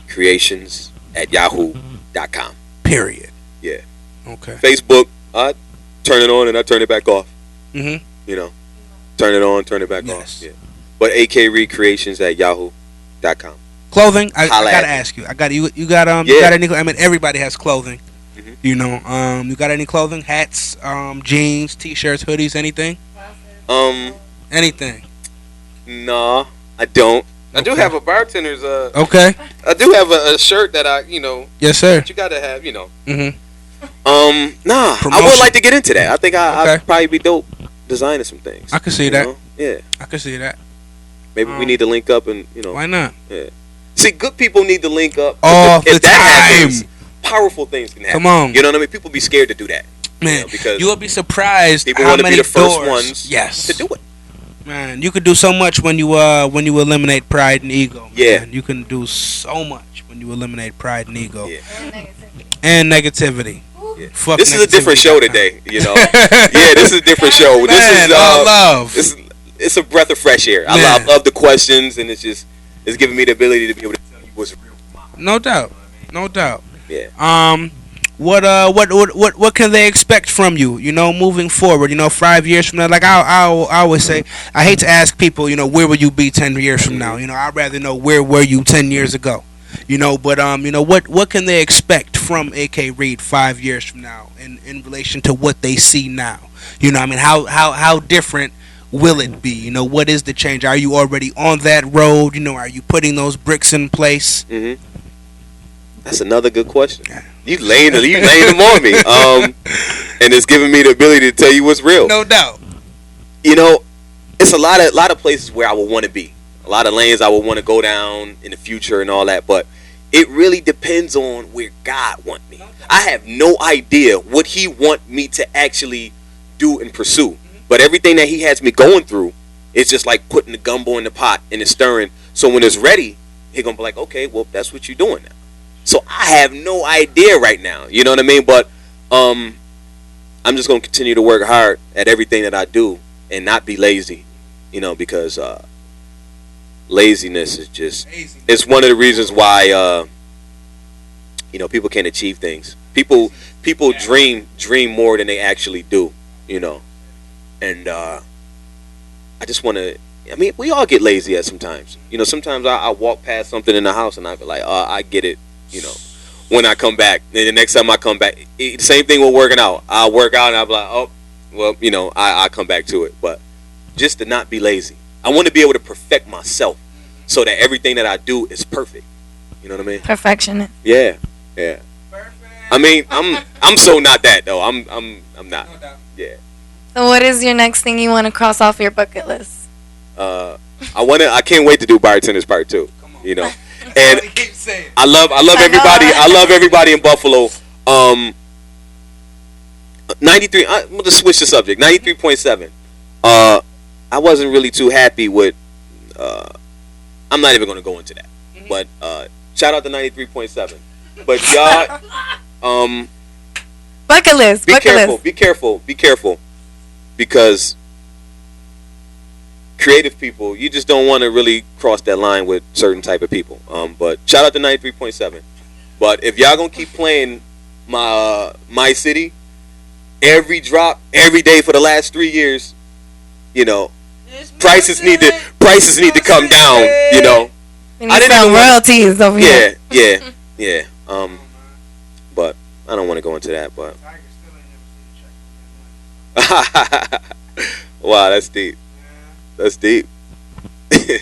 Creations at yahoo.com. Period. Yeah. Okay. Facebook, I turn it on and I turn it back off. Mm-hmm. Turn it on, turn it back off. Yeah. But AK Reed Creations at yahoo.com. Clothing, I gotta ask you. You got any? I mean, everybody has clothing. You got any clothing? Hats, jeans, t-shirts, hoodies, anything? Anything? Nah, I don't. I do have a bartender's. Okay. I do have a shirt that I. Yes, sir. You gotta have. Mm-hmm. Nah, Promotion. I would like to get into that. I think I'd probably be dope designing some things. I can see that. Yeah. I can see that. Maybe we need to link up and Why not? Yeah. See, good people need to link up. All the if that time. Happens, powerful things can happen. Come on. You know what I mean? People be scared to do that. Man, because you will be surprised people how want to many be the first doors, ones to do it. Man, you could do so much when you eliminate pride and ego. Man. Yeah. You can do so much when you eliminate pride and ego. Yeah. And negativity. Yeah. This is a different show today, you know. Yeah, this is a different show. This is all love. It's a breath of fresh air. I love the questions, and it's giving me the ability to be able to tell you what's real. No doubt, no doubt. Yeah. What can they expect from you? You know, moving forward. You know, 5 years from now. Like I always say, I hate to ask people. You know, where will you be 10 years from now? You know, I'd rather know where were you 10 years ago. You know, but you know, what can they expect from AK Reed 5 years from now in relation to what they see now? You know, I mean, how different will it be? You know, what is the change? Are you already on that road? You know, are you putting those bricks in place? Mm-hmm. That's another good question. You laying them on me, and it's giving me the ability to tell you what's real. No doubt. You know, it's a lot of places where I would want to be. A lot of lanes I would want to go down in the future and all that, but it really depends on where God want me. I have no idea what He want me to actually do and pursue. But everything that He has me going through, it's just like putting the gumbo in the pot and it's stirring. So when it's ready, He gonna be like, okay, well, that's what you're doing now. So I have no idea right now. You know what I mean? But I'm just gonna continue to work hard at everything that I do and not be lazy. You know, because laziness is it's one of the reasons why you know, people can't achieve things. People dream more than they actually do. You know. And I just want to. I mean, we all get lazy at sometimes. You know, sometimes I walk past something in the house and I be like, I get it. You know, when I come back, then the next time I come back, same thing with working out. I work out and I be like, oh, well, you know, I come back to it. But just to not be lazy. I want to be able to perfect myself so that everything that I do is perfect. You know what I mean? Perfectionist. Yeah. Perfect. I mean, I'm so not that though. I'm not. Yeah. So what is your next thing you want to cross off your bucket list? I can't wait to do Bartenders Part 2. You know, and I love everybody. I love everybody in Buffalo. 93. I'm gonna switch the subject. 93.7. I wasn't really too happy with. I'm not even gonna go into that. But shout out to 93.7. But y'all, bucket list. Be careful. Because creative people, you just don't want to really cross that line with certain type of people. But shout out to 93.7. But if y'all gonna keep playing my city every drop every day for the last 3 years, you know, prices need to come down. You know, I didn't know royalties over here. Yeah. But I don't want to go into that. But wow, that's deep. That's deep.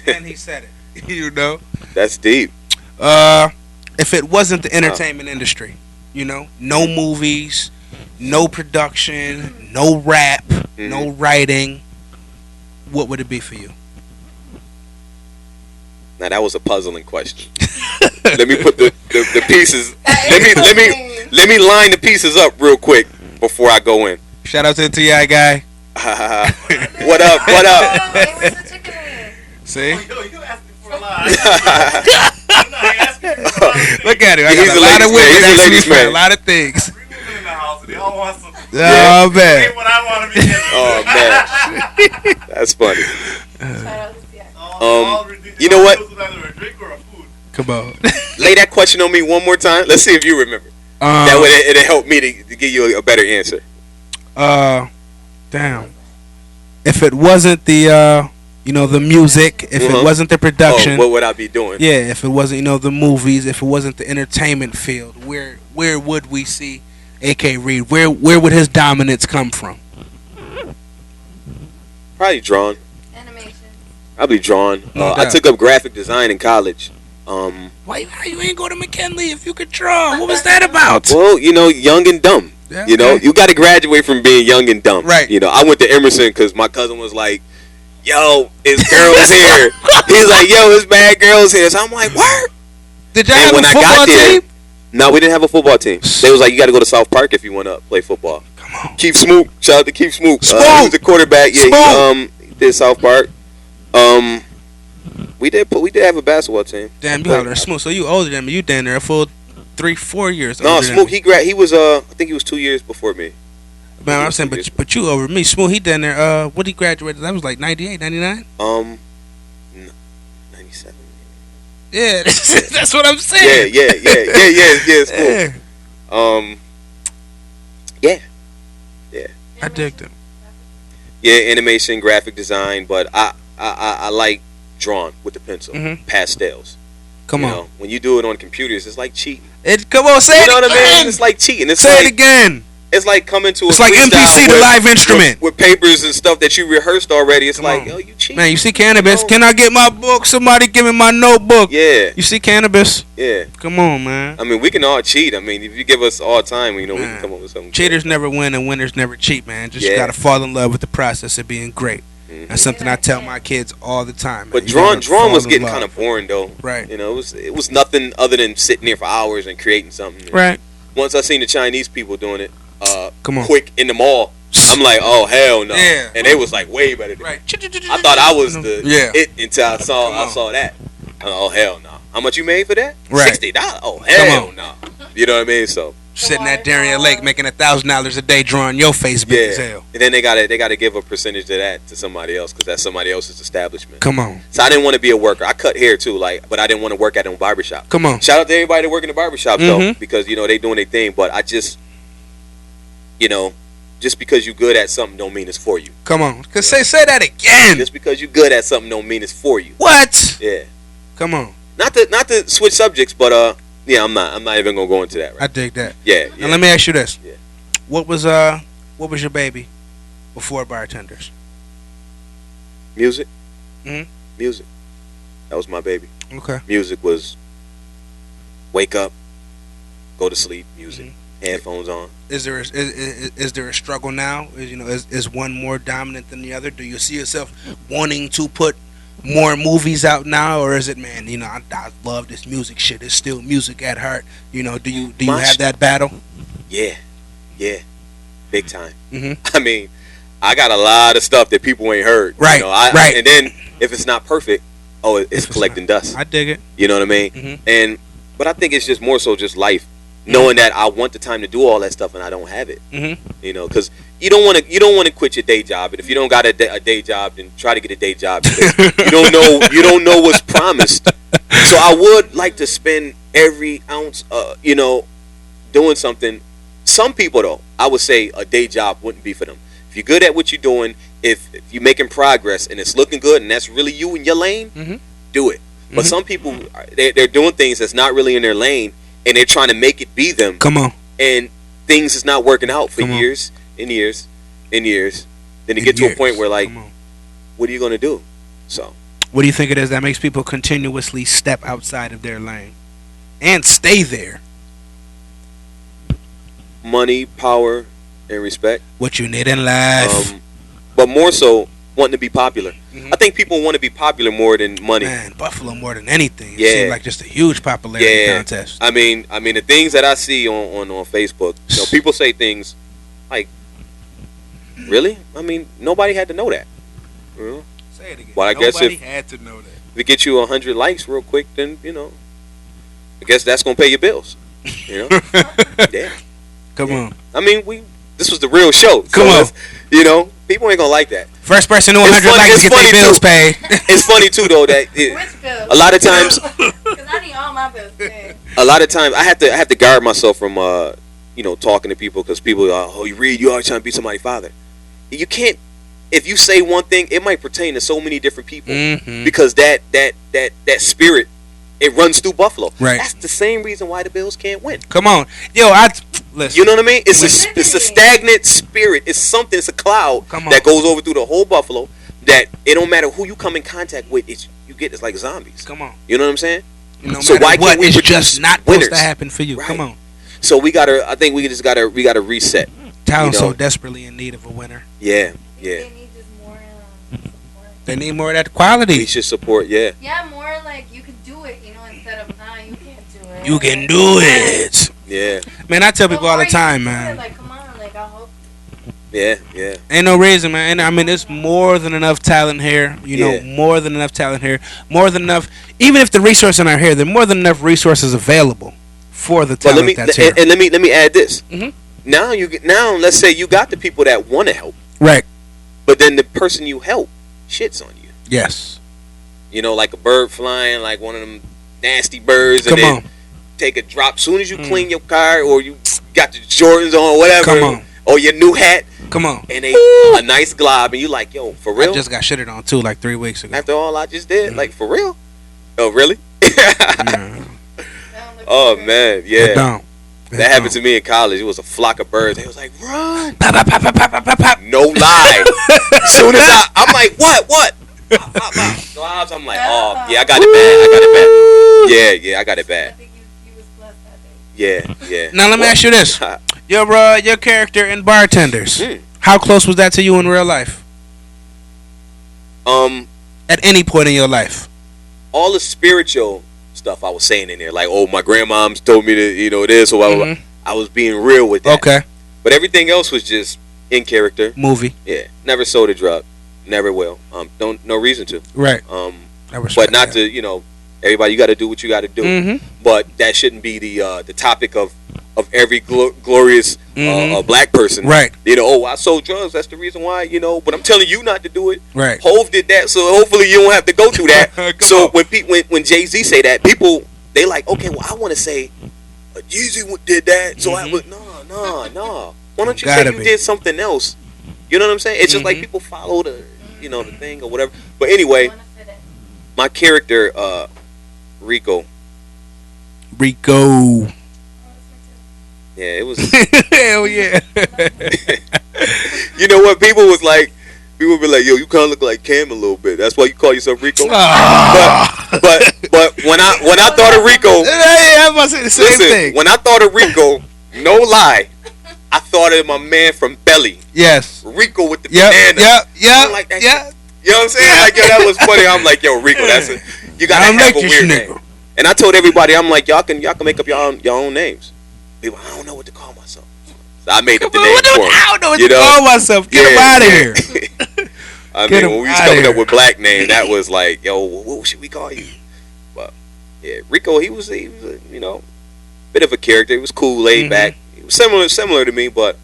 And he said it. You know. That's deep. If it wasn't the entertainment industry, you know, no movies, no production, no rap, no writing, what would it be for you? Now that was a puzzling question. Let me put the pieces. Let me line the pieces up real quick before I go in. Shout out to the TI guy. What up? See? You asking for a lot. Look at him. I got a lot of women asking for a lot of things. Oh man. Oh man. That's funny. You know what? Come on. Lay that question on me one more time. Let's see if you remember. That way it'll help me to give you a better answer. Damn. If it wasn't the you know, the music, if it wasn't the production, what would I be doing? Yeah, if it wasn't, you know, the movies, if it wasn't the entertainment field, where would we see AK Reed? Where would his dominance come from? Probably drawn. Animation. Probably drawn. I took up graphic design in college. Why you ain't go to McKinley if you could draw? What was that about? Well, you know, young and dumb. Yeah, you know, you got to graduate from being young and dumb. Right. You know, I went to Emerson because my cousin was like, yo, it's girls here. He's like, yo, it's bad girls here. So I'm like, what? Did y'all have a football team? No, we didn't have a football team. They was like, you got to go to South Park if you want to play football. Come on. Keith Smook. Shout out to Keith Smook. He was the quarterback. Yeah, he did South Park. We did have a basketball team. Damn, you hollering Smook. So you older than me. You damn near a full 3-4 years. No, Smooth. He was I think he was 2 years before me. Man, I'm saying, but you over me, Smooth. He done there. What he graduated? That was like 98, 99. 97. Yeah, that's what I'm saying. Yeah. Smooth. Yeah. I dig them. Yeah, animation, graphic design, but I like drawing with the pencil, pastels. Come on. Know, when you do it on computers, it's like cheating. Come on, say it again. You know what I mean? It's like cheating. Say it again. It's like coming to it's like MPC, the live instrument. With papers and stuff that you rehearsed already. It's like, yo, you cheating. Man, you see Cannabis? Can I get my book? Somebody give me my notebook. Yeah. You see Cannabis? Yeah. Come on, man. I mean, we can all cheat. I mean, if you give us all time, we can come up with something. Cheaters never win and winners never cheat, man. Just gotta fall in love with the process of being great. That's something I tell my kids all the time. Man. But drawing was getting kind of boring, though. Right. You know, it was nothing other than sitting there for hours and creating something. Right. Once I seen the Chinese people doing it, come on, quick in the mall, I'm like, oh hell no. Yeah. And they was like way better than me. I thought I was it until I saw that. Oh hell no. How much you made for that? Right. $60. Oh hell no. You know what I mean? So sitting at Darien Lake making $1,000 a day drawing your face big as hell. And then they gotta give a percentage of that to somebody else because that's somebody else's establishment. Come on. So I didn't want to be a worker. I cut hair too, but I didn't want to work at a barbershop. Come on. Shout out to everybody that work in the barbershop though, because they doing their thing. But I just, just because you good at something don't mean it's for you. Come on. Cause say that again. Just because you good at something don't mean it's for you. What? Yeah. Come on. Not to switch subjects, but yeah, I'm not even gonna go into that. Right? I dig that. Yeah. And let me ask you this. Yeah. What was your baby before Bartenders? Music. Mm-hmm. Music. That was my baby. Okay. Music was wake up, go to sleep, music, headphones on. Is there a struggle now? Is one more dominant than the other? Do you see yourself wanting to put more movies out now, or is it, man, I love this music shit. It's still music at heart. Do you have that battle? Yeah, big time. I mean, I got a lot of stuff that people ain't heard. Right, right. And then if it's not perfect, it's collecting dust. I dig it. You know what I mean? But I think it's just more so just life, knowing that I want the time to do all that stuff and I don't have it. Because you don't want to quit your day job, and if you don't got a day job, then try to get a day job. You don't know what's promised. So I would like to spend every ounce, doing something. Some people though, I would say a day job wouldn't be for them. If you're good at what you're doing, if you're making progress and it's looking good and that's really you in your lane, do it. But some people, they're doing things that's not really in their lane, and they're trying to make it be them. Come on. And things is not working out for years and years and years. Then you get to a point where, like, what are you going to do? So, what do you think it is that makes people continuously step outside of their lane and stay there? Money, power, and respect. What you need in life. But more so, wanting to be popular. I think people want to be popular more than money. Man, Buffalo more than anything. It seems like just a huge popularity contest. I mean, the things that I see on Facebook, people say things like, really? I mean, nobody had to know that. Say it again. Well, I guess if had to know that. If it gets you 100 likes real quick, then, I guess that's going to pay your bills. Yeah. Come on. I mean, this was the real show. Come on. People ain't going to like that. First person to 100 likes get their bills paid. It's funny too though that Which bills? A lot of times, because I need all my bills paid. A lot of times I have to guard myself from talking to people, because people are, you always trying to be somebody's father. You can't. If you say one thing, it might pertain to so many different people, because that spirit, it runs through Buffalo. Right. That's the same reason why the Bills can't win. Come on, listen. You know what I mean? It's a stagnant spirit. It's something. It's a cloud that goes over through the whole Buffalo. That it don't matter who you come in contact with. It's like zombies. Come on. You know what I'm saying? So why can't we just not supposed to happen for you? Right. Come on. So I think we just gotta reset. Town's so desperately in need of a winner. Yeah. They need just more support. They need more of that quality. We should support. Yeah. Yeah, more like you can do it. Instead of you can't do it. You can do it. Yeah. Man, I tell people all the time, man. Like, come on, like I hope. Yeah. Ain't no reason, man. And I mean, there's more than enough talent here. More than enough talent here. More than enough. Even if the resources aren't here, there are more than enough resources available for the talent that's here. And let me add this. Mm-hmm. Now let's say you got the people that want to help, right? But then the person you help shits on you. Yes. You know, like a bird flying, like one of them nasty birds, and then take a drop. Soon as you clean your car or you got the Jordans on or whatever, or your new hat. Come on. And a nice glob, and you like, yo, for real? I just got shitted on too, like 3 weeks ago. After all I just did, like, for real? Oh, really? Oh man, yeah. That happened to me in college. It was a flock of birds. They was like, run. Pop, pop, pop, pop, pop, pop, pop. No lie. Soon as I'm like, what? Pop, pop, pop. Globs. I'm like, oh yeah, I got it bad. Yeah, I got it bad. Yeah. Now let me ask you this: your character in Bartenders. How close was that to you in real life? At any point in your life. All the spiritual stuff I was saying in there, like, oh, my grandmom's told me to, this, or I was being real with that. Okay. But everything else was just in character. Movie. Yeah. Never sold a drug. Never will. No reason to. Right. But not to, everybody, you got to do what you got to do. But that shouldn't be the topic of every glorious black person. Right. I sold drugs. That's the reason why, but I'm telling you not to do it. Right. Hov did that, so hopefully you don't have to go through that. So when Jay-Z say that, people, they like, okay, well, I want to say, Jeezy did that, so I would, no. Why don't you say you did something else? You know what I'm saying? It's just like people follow the thing or whatever. But anyway, my character, Rico. Yeah, it was. Hell yeah. You know what? People be like, yo, you kind of look like Cam a little bit. That's why you call yourself Rico. But when I thought of Rico, I was about to say the same thing. When I thought of Rico, no lie, I thought of my man from Belly. Yes. Rico with the banana. Yeah. Like that. Yeah. You know what I'm saying? Like, yo, that was funny. I'm like, yo, Rico, you gotta have a weird name. And I told everybody, I'm like, y'all can make up your own names. People, I don't know what to call myself. So I made up the name for him. I don't know what to call myself. Get him out of here. I mean, when we was coming up with black name, that was like, yo, what should we call you? But yeah, Rico, he was a bit of a character. He was cool, laid back. He was similar to me, but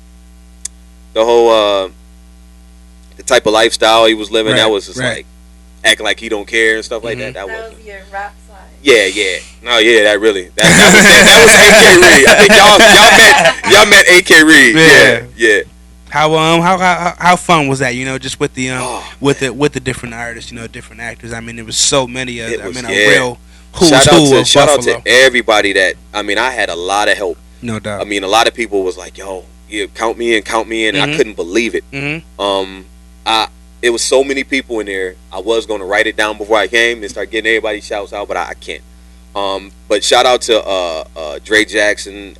the whole the type of lifestyle he was living, that was just like acting like he don't care and stuff like that. That was your rap side. Yeah. No, yeah, that was AK Reed. I think y'all met AK Reed. Yeah. How fun was that? Just with the with the different artists, different actors. I mean, there was so many. A real who's who of shout Buffalo. out to everybody that. I mean, I had a lot of help. No doubt. I mean, a lot of people was like, yo, count me in. And I couldn't believe it. It was so many people in there. I was going to write it down before I came and start getting everybody shouts out, but I can't. But shout out to Dre Jackson,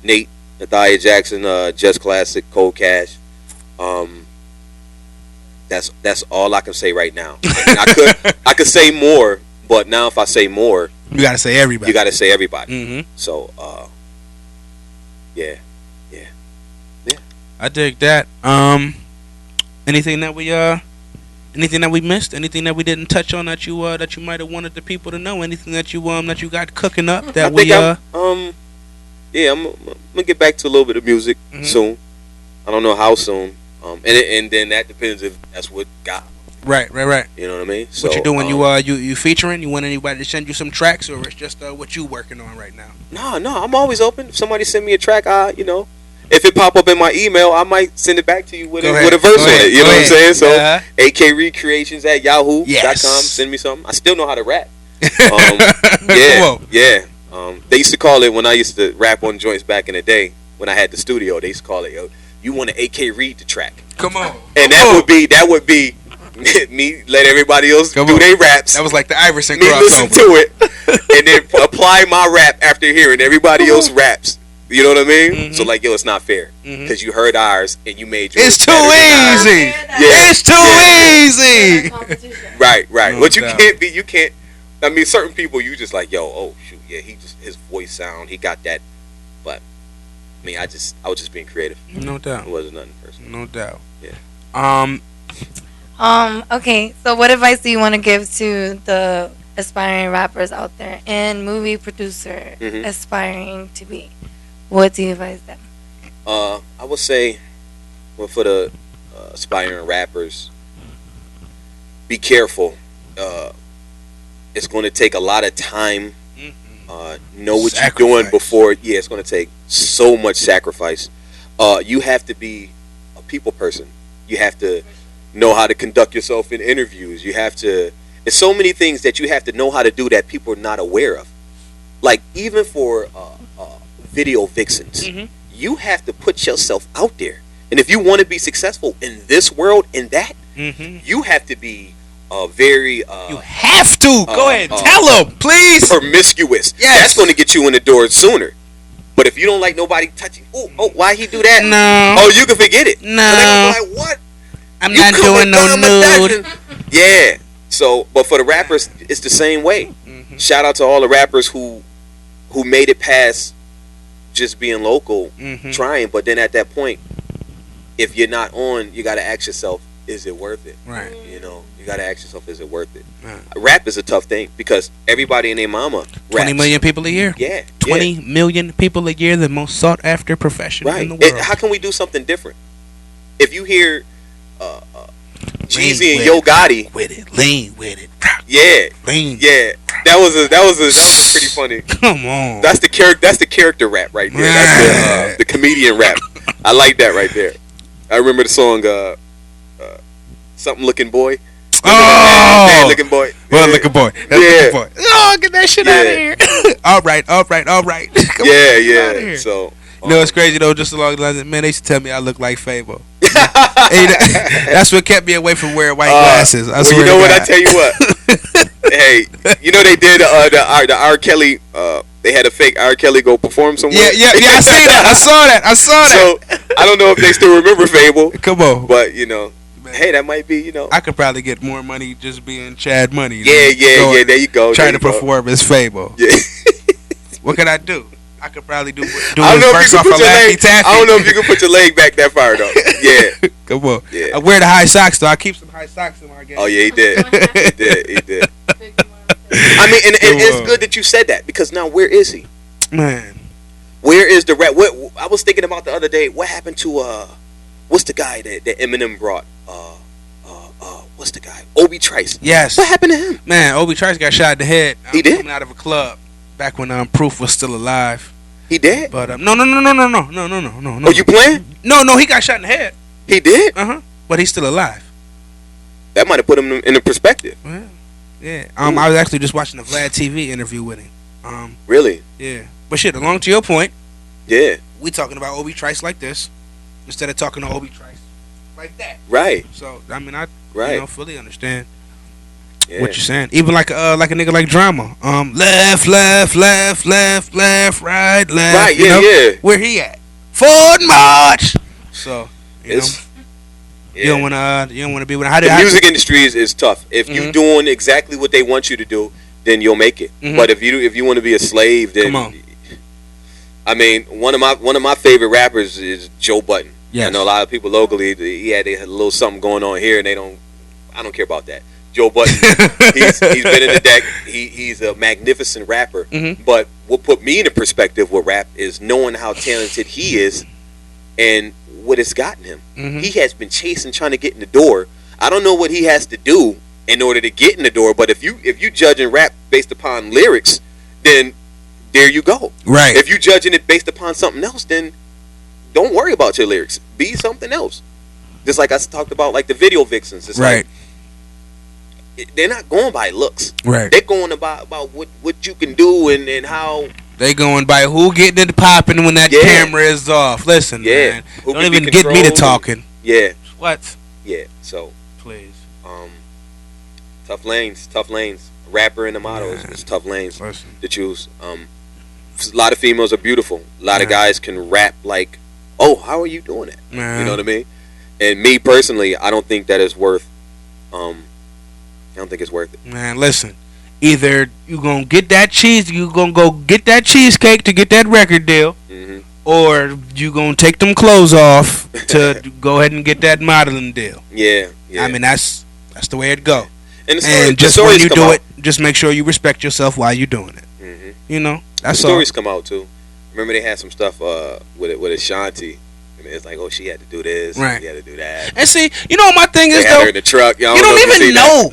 Nate, Nathalia Jackson, Just Classic, Cold Cash. That's all I can say right now. I could say more, but now if I say more, you gotta say everybody. You gotta say everybody. So yeah. I dig that. Anything that we missed? Anything that we didn't touch on that you might have wanted the people to know? Anything that you got cooking up that I'm gonna get back to a little bit of music soon. I don't know how soon. And then that depends if that's what God. Right. You know what I mean? So, what you doing? You featuring? You want anybody to send you some tracks, or it's just what you working on right now? No, I'm always open. If somebody send me a track, if it pop up in my email, I might send it back to you with a verse on it. You know what I'm saying? So, akrecreations@yahoo.com. Send me something. I still know how to rap. Yeah. They used to call it, when I used to rap on joints back in the day, when I had the studio, they used to call it, yo, you want to AK read the track. Come on. And that would be me let everybody else do their raps. That was like the Iverson me crossover. Listen to it and then apply my rap after hearing everybody else raps. You know what I mean? So like, yo, it's not fair because you heard ours and you made yours. It's too easy. It's too easy. Right. What you can't be, you can't. I mean, certain people, you just like, yo, oh shoot, yeah, his voice sound, he got that. But I mean, I was just being creative. No doubt. It wasn't nothing personal. No doubt. Yeah. Okay, so what advice do you want to give to the aspiring rappers out there and movie producer aspiring to be, what do you advise them? I would say, well, for the aspiring rappers, be careful. It's going to take a lot of time. Know what you're doing before. Yeah, it's going to take so much sacrifice. You have to be a people person. You have to know how to conduct yourself in interviews. You have to. There's so many things that you have to know how to do that people are not aware of. Like even for video vixens, you have to put yourself out there. And if you want to be successful in this world, in that, you have to be very. You have to go ahead, tell them, please. Promiscuous. Yes, that's going to get you in the door sooner. But if you don't like nobody touching, why he do that? No. You can forget it. No. So like, what? I'm not doing no nude. Yeah. So, but for the rappers, it's the same way. Shout out to all the rappers who made it past just being local, trying. But then at that point, if you're not on, you got to ask yourself, is it worth it? Right. You know, you got to ask yourself, is it worth it? Rap is a tough thing because everybody and their mama raps. 20 million people a year. Yeah. 20 million people a year, the most sought after profession in the world. How can we do something different? If you hear Jeezy and Yo Gotti with it, lean with it, yeah, lean, yeah, that was pretty funny. Come on, that's the character rap right there. That's the comedian rap. I like that right there. I remember the song something looking boy. Bad looking boy. Well, looking boy. Looking boy. Oh, get that shit out of here. all right. Come yeah. So. No, it's crazy though. Just along the lines, man, they used to tell me I look like Fabo. That's what kept me away from wearing white glasses. I you know what? I tell you what. Hey, you know they did the R. Kelly. They had a fake R. Kelly go perform somewhere. Yeah. I see that. I saw that. So I don't know if they still remember Fabo. Come on, but you know. Hey, that might be, you know. I could probably get more money just being Chad Money. Yeah. There you go. Trying to perform as Fabo. Yeah. What can I do? I could probably do I don't know if you can put your leg. I don't know if you can put your leg back that far though. Yeah. Come on. Yeah. I wear the high socks though. I keep some high socks in my game. Oh yeah, he did. He did. I mean, and it's good that you said that because now where is he? Man. Where is the rap? I was thinking about the other day. What happened to what's the guy that Eminem brought? What's the guy? Obi Trice. Yes. What happened to him? Man, Obi Trice got shot in the head. He did? Coming out of a club back when Proof was still alive. He did? But no. Oh, you playing? No, he got shot in the head. He did? But he's still alive. That might have put him in a perspective. Well, yeah. I was actually just watching a Vlad TV interview with him. Really? Yeah. But shit, along to your point. Yeah. We talking about Obi Trice like this instead of talking to Obi Trice like that. Right. So I mean, I fully understand what you're saying. Even like a nigga like Drama. Left, right, left. Right. Yeah. Where he at? Forward march. So you don't want to be with. The music industry is tough. If you doing exactly what they want you to do, then you'll make it. But if you want to be a slave, then come on. I mean, one of my favorite rappers is Joe Budden. Yes. I know a lot of people locally. They had a little something going on here, and I don't care about that. Joe Budden, he's been in the deck. He's a magnificent rapper. But what put me in the perspective with rap is knowing how talented he is, and what it's gotten him. He has been trying to get in the door. I don't know what he has to do in order to get in the door. But if you judging rap based upon lyrics, then there you go. Right. If you judging it based upon something else, then don't worry about your lyrics. Be something else. Just like I talked about, like the video vixens. It's right. Like, they're not going by looks. Right. They're going about what you can do and how. They going by who getting it popping when that camera is off. Listen, man. Who don't even get me to talking. Yeah. What? Yeah. So. Please. Tough lanes. Rapper in the motto is tough lanes to choose. A lot of females are beautiful. A lot of guys can rap like, oh, how are you doing it? Man. You know what I mean? And me personally, I don't think that is worth. I don't think it's worth it. Man, listen. Either you gonna get that cheese, you gonna go get that cheesecake to get that record deal, or you gonna take them clothes off to go ahead and get that modeling deal. Yeah. I mean, that's the way it go. And just when you do it, just make sure you respect yourself while you're doing it. Mm-hmm. You know, that's the stories all. come out too. Remember they had some stuff with Ashanti. And it's like, oh, she had to do this, right? She had to do that. And see, you know what my thing is they though. Had her in the truck. You don't even know.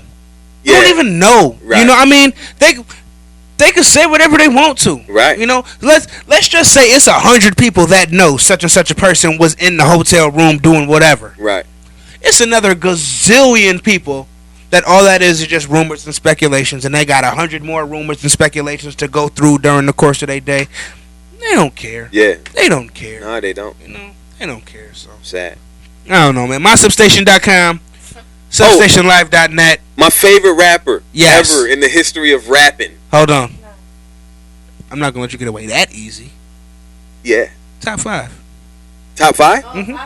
You don't even know. Right. You know, I mean, they can say whatever they want to. Right. You know, let's just say it's 100 people that know such and such a person was in the hotel room doing whatever. Right. It's another gazillion people that all that is just rumors and speculations, and they got 100 more rumors and speculations to go through during the course of their day. They don't care. Yeah. They don't care. No, they don't. You know, they don't care. So sad. I don't know, man. MySubstation.com, SubstationLive.net. My favorite rapper ever in the history of rapping. Hold on. I'm not gonna let you get away that easy. Yeah. Top 5. Top 5? Mm-hmm.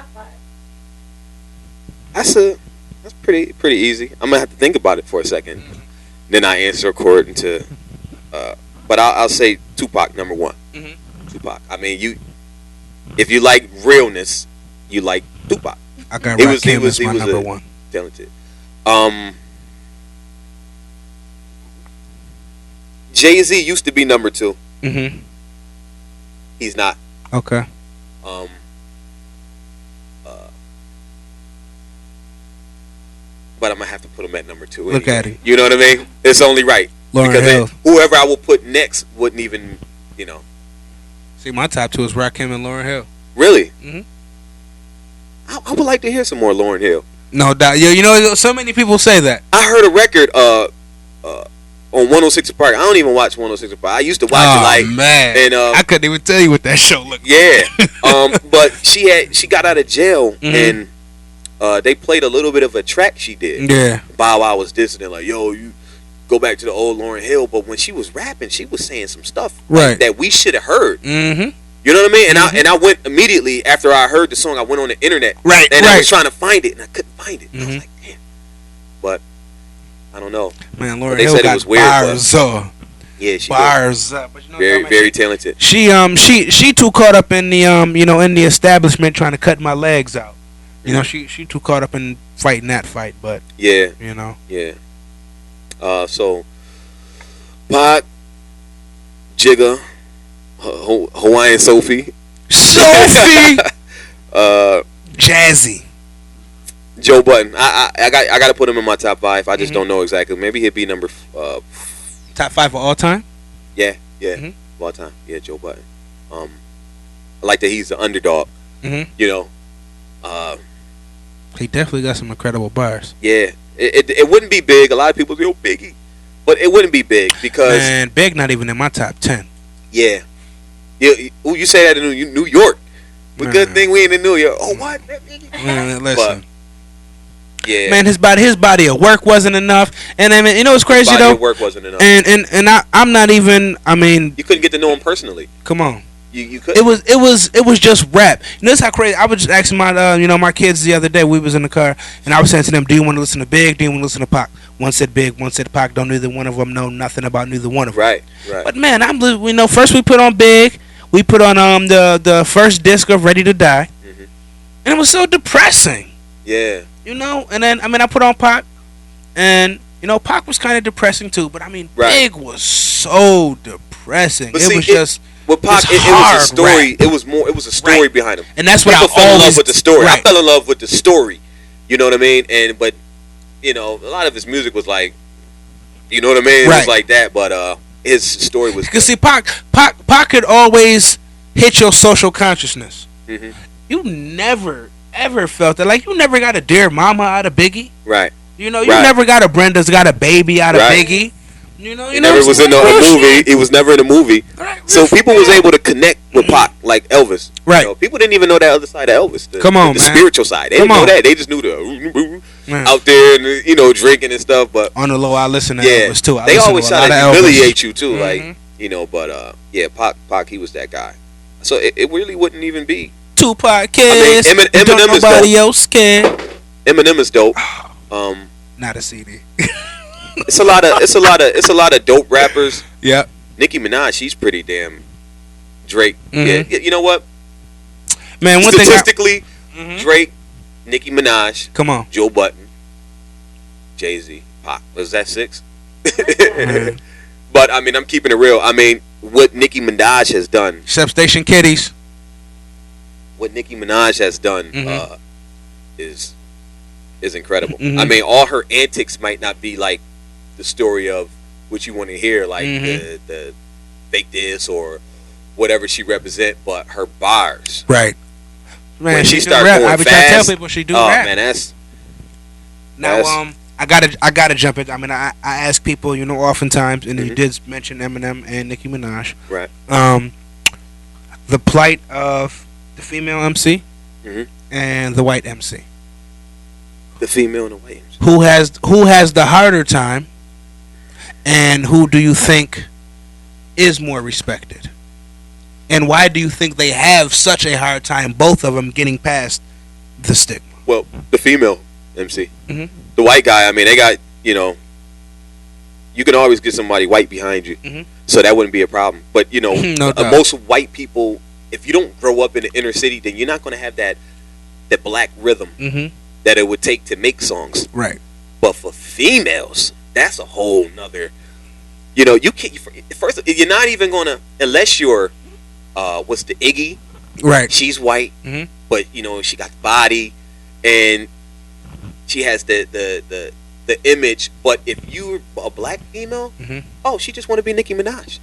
That's pretty easy. I'm gonna have to think about it for a second. Then I answer according to. But I'll say Tupac number 1. Mm-hmm. Tupac. I mean, if you like realness, you like Tupac. I got Rakim as my number 1. Talented. Jay-Z used to be number 2. Mm-hmm. He's not. Okay. But I'm gonna have to put him at number 2. Look at him. You know what I mean? It's only right. Lauryn Hill. Whoever I will put next wouldn't even, you know. See, my top 2 is Rakim and Lauryn Hill. Really? Mm-hmm. I would like to hear some more Lauryn Hill. No doubt. You know, so many people say that. I heard a record on 106 Park. I don't even watch 106 Park. I used to watch it like, man, and I couldn't even tell you what that show looked like. Yeah. But she got out of jail, mm-hmm. and they played a little bit of a track she did. Yeah. Bow Wow was dissing it like, yo, you go back to the old Lauryn Hill. But when she was rapping, she was saying some stuff like, that we should have heard. Mm-hmm. You know what I mean? And mm-hmm. I went immediately after I heard the song. I went on the internet, right? And I was trying to find it, and I couldn't find it. Mm-hmm. I was like, damn. But I don't know. Man, Lauryn Hill got it was bars. Yeah, she bars. But you know very talented. She too caught up in the in the establishment trying to cut my legs out. You know, she too caught up in fighting that fight. But yeah, you know, yeah. So, Pac, Jigga, Hawaiian Sophie, Jazzy, Joe Budden. I got to put him in my top 5. I just don't know exactly. Maybe he'd be number top 5 of all time. Yeah, mm-hmm. of all time. Yeah, Joe Budden. I like that he's the underdog. Mm-hmm. You know, he definitely got some incredible bars. Yeah, it wouldn't be big. A lot of people say, "Oh, Biggie," but it wouldn't be big because Big not even in my top 10. Yeah. You say that in New York. But good thing we ain't in New York. Oh, what? Listen. But, yeah. Man, his body of work wasn't enough. And I mean, you know what's crazy his though? Body of work wasn't enough. And I'm not even. I mean, you couldn't get to know him personally. Come on. You could. It was just rap. You know, that's how crazy. I was just asking my my kids the other day. We was in the car, and I was saying to them, "Do you want to listen to Big? Do you want to listen to Pac?" One said Big, one said Pac. Don't neither one of them know nothing about neither one of them. Right. But man, first we put on Big. We put on the first disc of Ready to Die, mm-hmm. and it was so depressing. Yeah. You know, and then I put on Pac, and Pac was kind of depressing too. But I mean, Big was so depressing. But it was just. With Pac, it was a story. Rap. It was a story behind him, and that's what People fell in love with the story. Right. I fell in love with the story. You know what I mean? But a lot of his music was like, you know what I mean? It was like that. But his story was. Because see, Pac could always hit your social consciousness. Mm-hmm. You never ever felt that. Like you never got a Dear Mama out of Biggie. Right. You never got a Brenda's Got a Baby out of Biggie. He never was in a movie. He was never in a movie. Right, so people was able to connect with Pac like Elvis. Right. People didn't even know that other side of Elvis. The spiritual side. They didn't know that. They just knew the out there and drinking and stuff. But on the low, I listen to Elvis too. They always try to humiliate you too, mm-hmm. But Pac, he was that guy. So it really wouldn't even be Tupac kids. Eminem don't is nobody dope. else scared. Eminem is dope. Not a CD. It's a lot of dope rappers. Yeah. Nicki Minaj, she's pretty damn Drake. Mm-hmm. Yeah, you know what? Man, one statistically, thing Drake, Drake, Nicki Minaj, come on, Joe Budden, Jay-Z. Pac. Was that 6? But I mean, I'm keeping it real. I mean, what Nicki Minaj has done. Substation Kitties. What Nicki Minaj has done is incredible. I mean, all her antics might not be like the story of what you want to hear, like the fake this or whatever she represent, but her bars. Right. Man, when she started going I fast, tell people she do rap. Man, that's I gotta jump in. I mean, I ask people, you know, oftentimes, and you did mention Eminem and Nicki Minaj. Right. The plight of the female MC and the white MC. The female and the white MC. Who has the harder time, and who do you think is more respected? And why do you think they have such a hard time, both of them, getting past the stigma? Well, the female MC. The white guy, I mean, they got, you know, you can always get somebody white behind you. So that wouldn't be a problem. But, you know, most white people, if you don't grow up in the inner city, then you're not going to have that black rhythm that it would take to make songs. Right. But for females, that's a whole nother, you know, you can't, first, you're not even going to, unless you're, what's the Iggy? Right. She's white, but, you know, she got the body, and she has the image. But if you're a black female, she just want to be Nicki Minaj.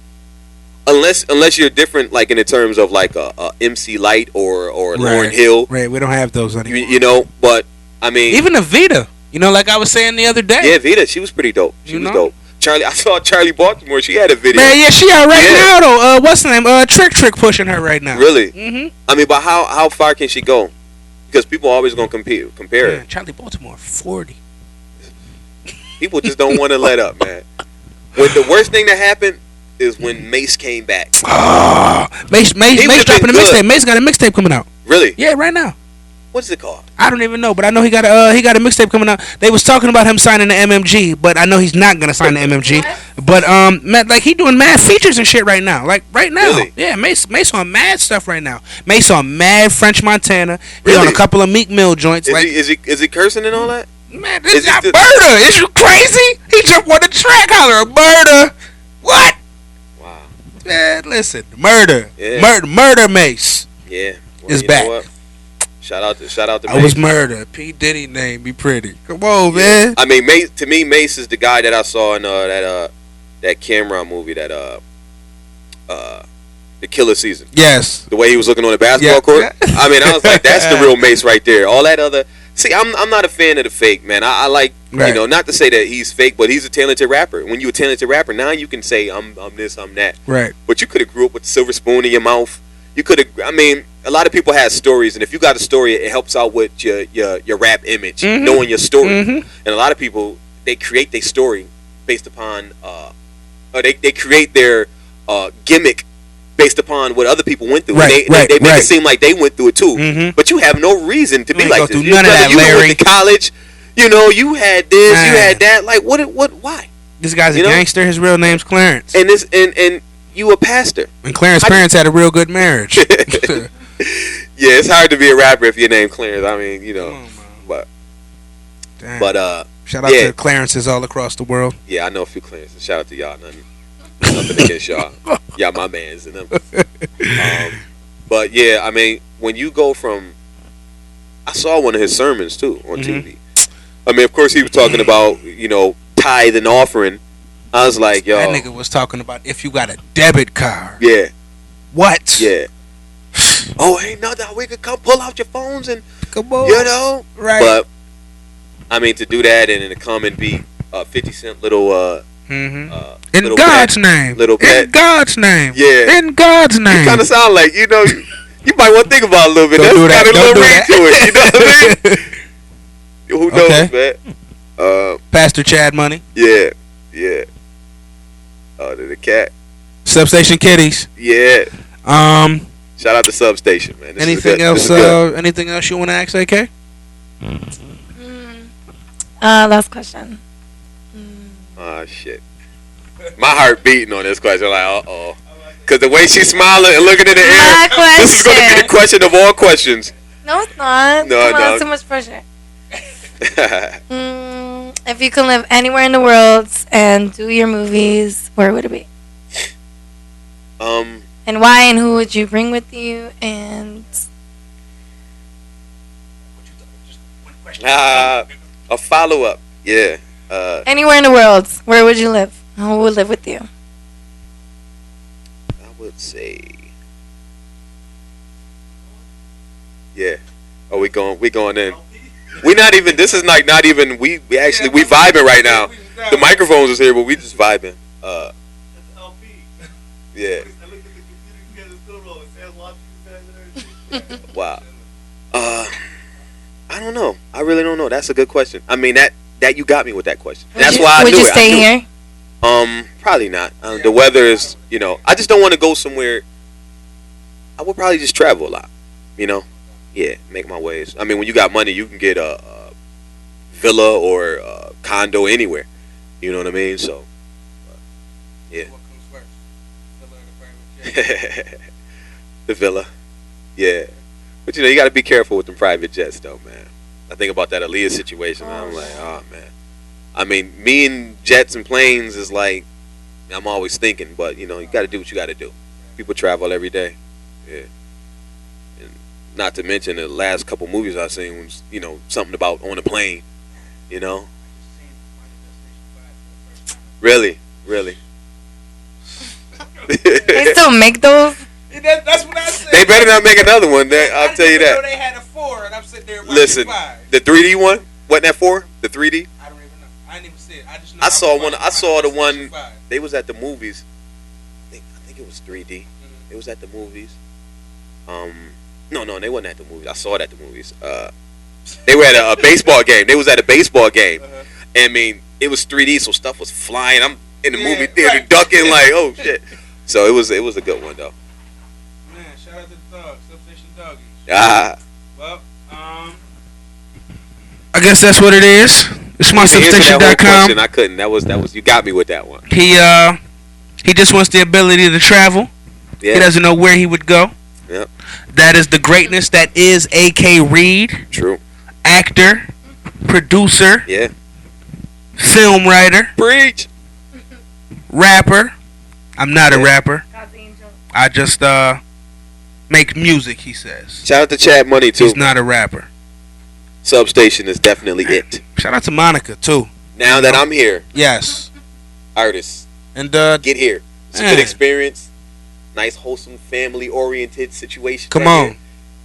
Unless you're different, like in the terms of like a MC Light or Lauryn Hill. Right, we don't have those anymore. You know, but I mean, even Avita. You know, like I was saying the other day. Yeah, Vita, she was pretty dope. She was dope. I saw Charlie Baltimore. She had a video. Man, yeah, she out right now though. What's the name? Trick pushing her right now. Really? I mean, but how far can she go? Because people are always gonna compare her. Charlie Baltimore, 40. People just don't want to let up, man. When the worst thing that happened is when Mace came back. Mace dropping a mixtape. Mace got a mixtape coming out. Really? Yeah, right now. What's it called? I don't even know, but I know he got a mixtape coming out. They was talking about him signing the MMG, but I know he's not gonna sign the MMG. But like he doing mad features and shit right now. Like right now. Really? Yeah, Mace on mad stuff right now. Mace on mad French Montana. Really? He on a couple of Meek Mill joints. Is he cursing and all that? Man, this is not murder. Is you crazy? He jumped on the track holler, murder. What? Wow. Man, listen, murder. Yeah. Murder Mace. Yeah. Well, is back. What? Shout out to Mace. I was murder. P. Diddy name be pretty. Come on, man. I mean, to me, Mace is the guy that I saw in that Cameron movie, that The Killer Season. Yes. The way he was looking on the basketball court. I mean, I was like, that's the real Mace right there. All that other. See, I'm not a fan of the fake, man. I like, you know, not to say that he's fake, but he's a talented rapper. When you're a talented rapper, now you can say I'm this, I'm that. Right. But you could have grew up with a silver spoon in your mouth. You could have. I mean, a lot of people have stories, and if you got a story, it helps out with your rap image, knowing your story. And a lot of people, they create their story based upon, or they create their gimmick based upon what other people went through. Right, and they make it seem like they went through it too. But you have no reason to be like this. None of that, you Larry. went to college, you know, you had this, you had that. Like, what? Why? This guy's a gangster. His real name's Clarence. And and you a pastor. And Clarence's parents had a real good marriage. Yeah, it's hard to be a rapper if your name Clarence. I mean, you know, but damn. But shout out to Clarences all across the world. Yeah, I know a few Clarences. Shout out to y'all. Nothing against y'all. Y'all my mans and them. But yeah, I mean, when you go from, I saw one of his sermons too on TV. I mean, of course, he was talking about, you know, tithe and offering. I was like, yo, that nigga was talking about if you got a debit card. Yeah. What? Yeah. Oh, ain't nothing. We could come pull out your phones and come on. You know, right? But I mean, to do that and then to come and be 50 Cent little in little God's pet, name. Little pet. In God's name. Yeah. In God's name. You kind of sound like, you know, you might want to think about it a little bit. Don't do that. Got a Don't little do ring that. to it. You know what I mean? Who knows, man? Pastor Chad Money. Yeah. Yeah. The cat. Substation Kitties. Yeah. Shout out to Substation, man. Anything else? Anything else you want to ask, AK? Last question. Oh shit. My heart beating on this question. Like, because the way she's smiling and looking in the air, this is going to be the question of all questions. No, it's not. No, Come on, too much pressure. If you could live anywhere in the world and do your movies, where would it be? And why, and who would you bring with you? And a follow up. Yeah. Anywhere in the world, where would you live? Who would live with you? I would say. Yeah. Oh, we going in. We not even. This is like not even. We actually we vibing right now. The microphones is here, but we just vibing. Yeah. Wow. I don't know. I really don't know. That's a good question. I mean that you got me with that question. That's why I knew it. Would you stay here? Probably not. The weather is. I just don't want to go somewhere. I would probably just travel a lot. Yeah, make my ways. I mean, when you got money, you can get a villa or a condo anywhere. You know what I mean? So, yeah. What comes first? Villa or the private jet? The villa. Yeah. But, you got to be careful with them private jets, though, man. I think about that Aaliyah situation, and I'm like, oh, man. I mean, me and jets and planes is like, I'm always thinking, but, you got to do what you got to do. People travel every day. Yeah. Not to mention the last couple movies I've seen was, something about on a plane, Really? They still make those? That's what I said. They better not make another one. I'll tell you that. They had a 4, and I'm sitting there watching Listen, 5. The 3D one? Wasn't that 4? The 3D? I don't even know. I didn't even see it. I just know I saw the one. They was at the movies. I think it was 3D. Mm-hmm. It was at the movies. No, they wasn't at the movies. I saw it at the movies. They were at a baseball game. They was at a baseball game. Uh-huh. And, I mean, it was 3D, so stuff was flying. I'm in the movie theater ducking like, oh, shit. So it was a good one, though. Man, shout out to the dogs. Substation Doggies. Well, I guess that's what it is. It's MySubstation.com. I couldn't. That was. You got me with that one. He just wants the ability to travel. Yeah. He doesn't know where he would go. Yep. That is the greatness that is A.K. Reed. True. Actor, producer. Yeah. Film writer. Preach. Rapper. I'm not a rapper. God's angel. I just make music, he says. Shout out to Chad Money, too. He's not a rapper. Substation is definitely it. Shout out to Monica, too. Now that I'm here. Yes. Artists. And get here. It's a good experience. Nice, wholesome, family-oriented situation. Come on. Here.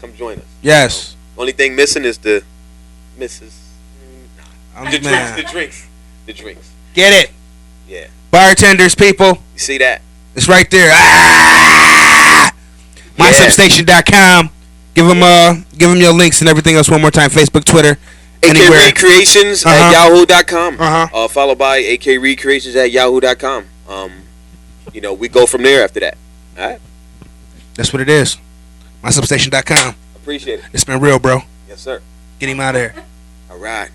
Come join us. Yes. Only thing missing is the missus. The drinks. Get it. Yeah. Bartenders, people. You see that? It's right there. MySubstation.com. Give them your links and everything else one more time. Facebook, Twitter, anywhere. AK Recreations at yahoo.com. Followed by AK Recreations at yahoo.com. We go from there after that. All right. That's what it is. MySubstation.com. Appreciate it. It's been real, bro. Yes, sir. Get him out of here. All right.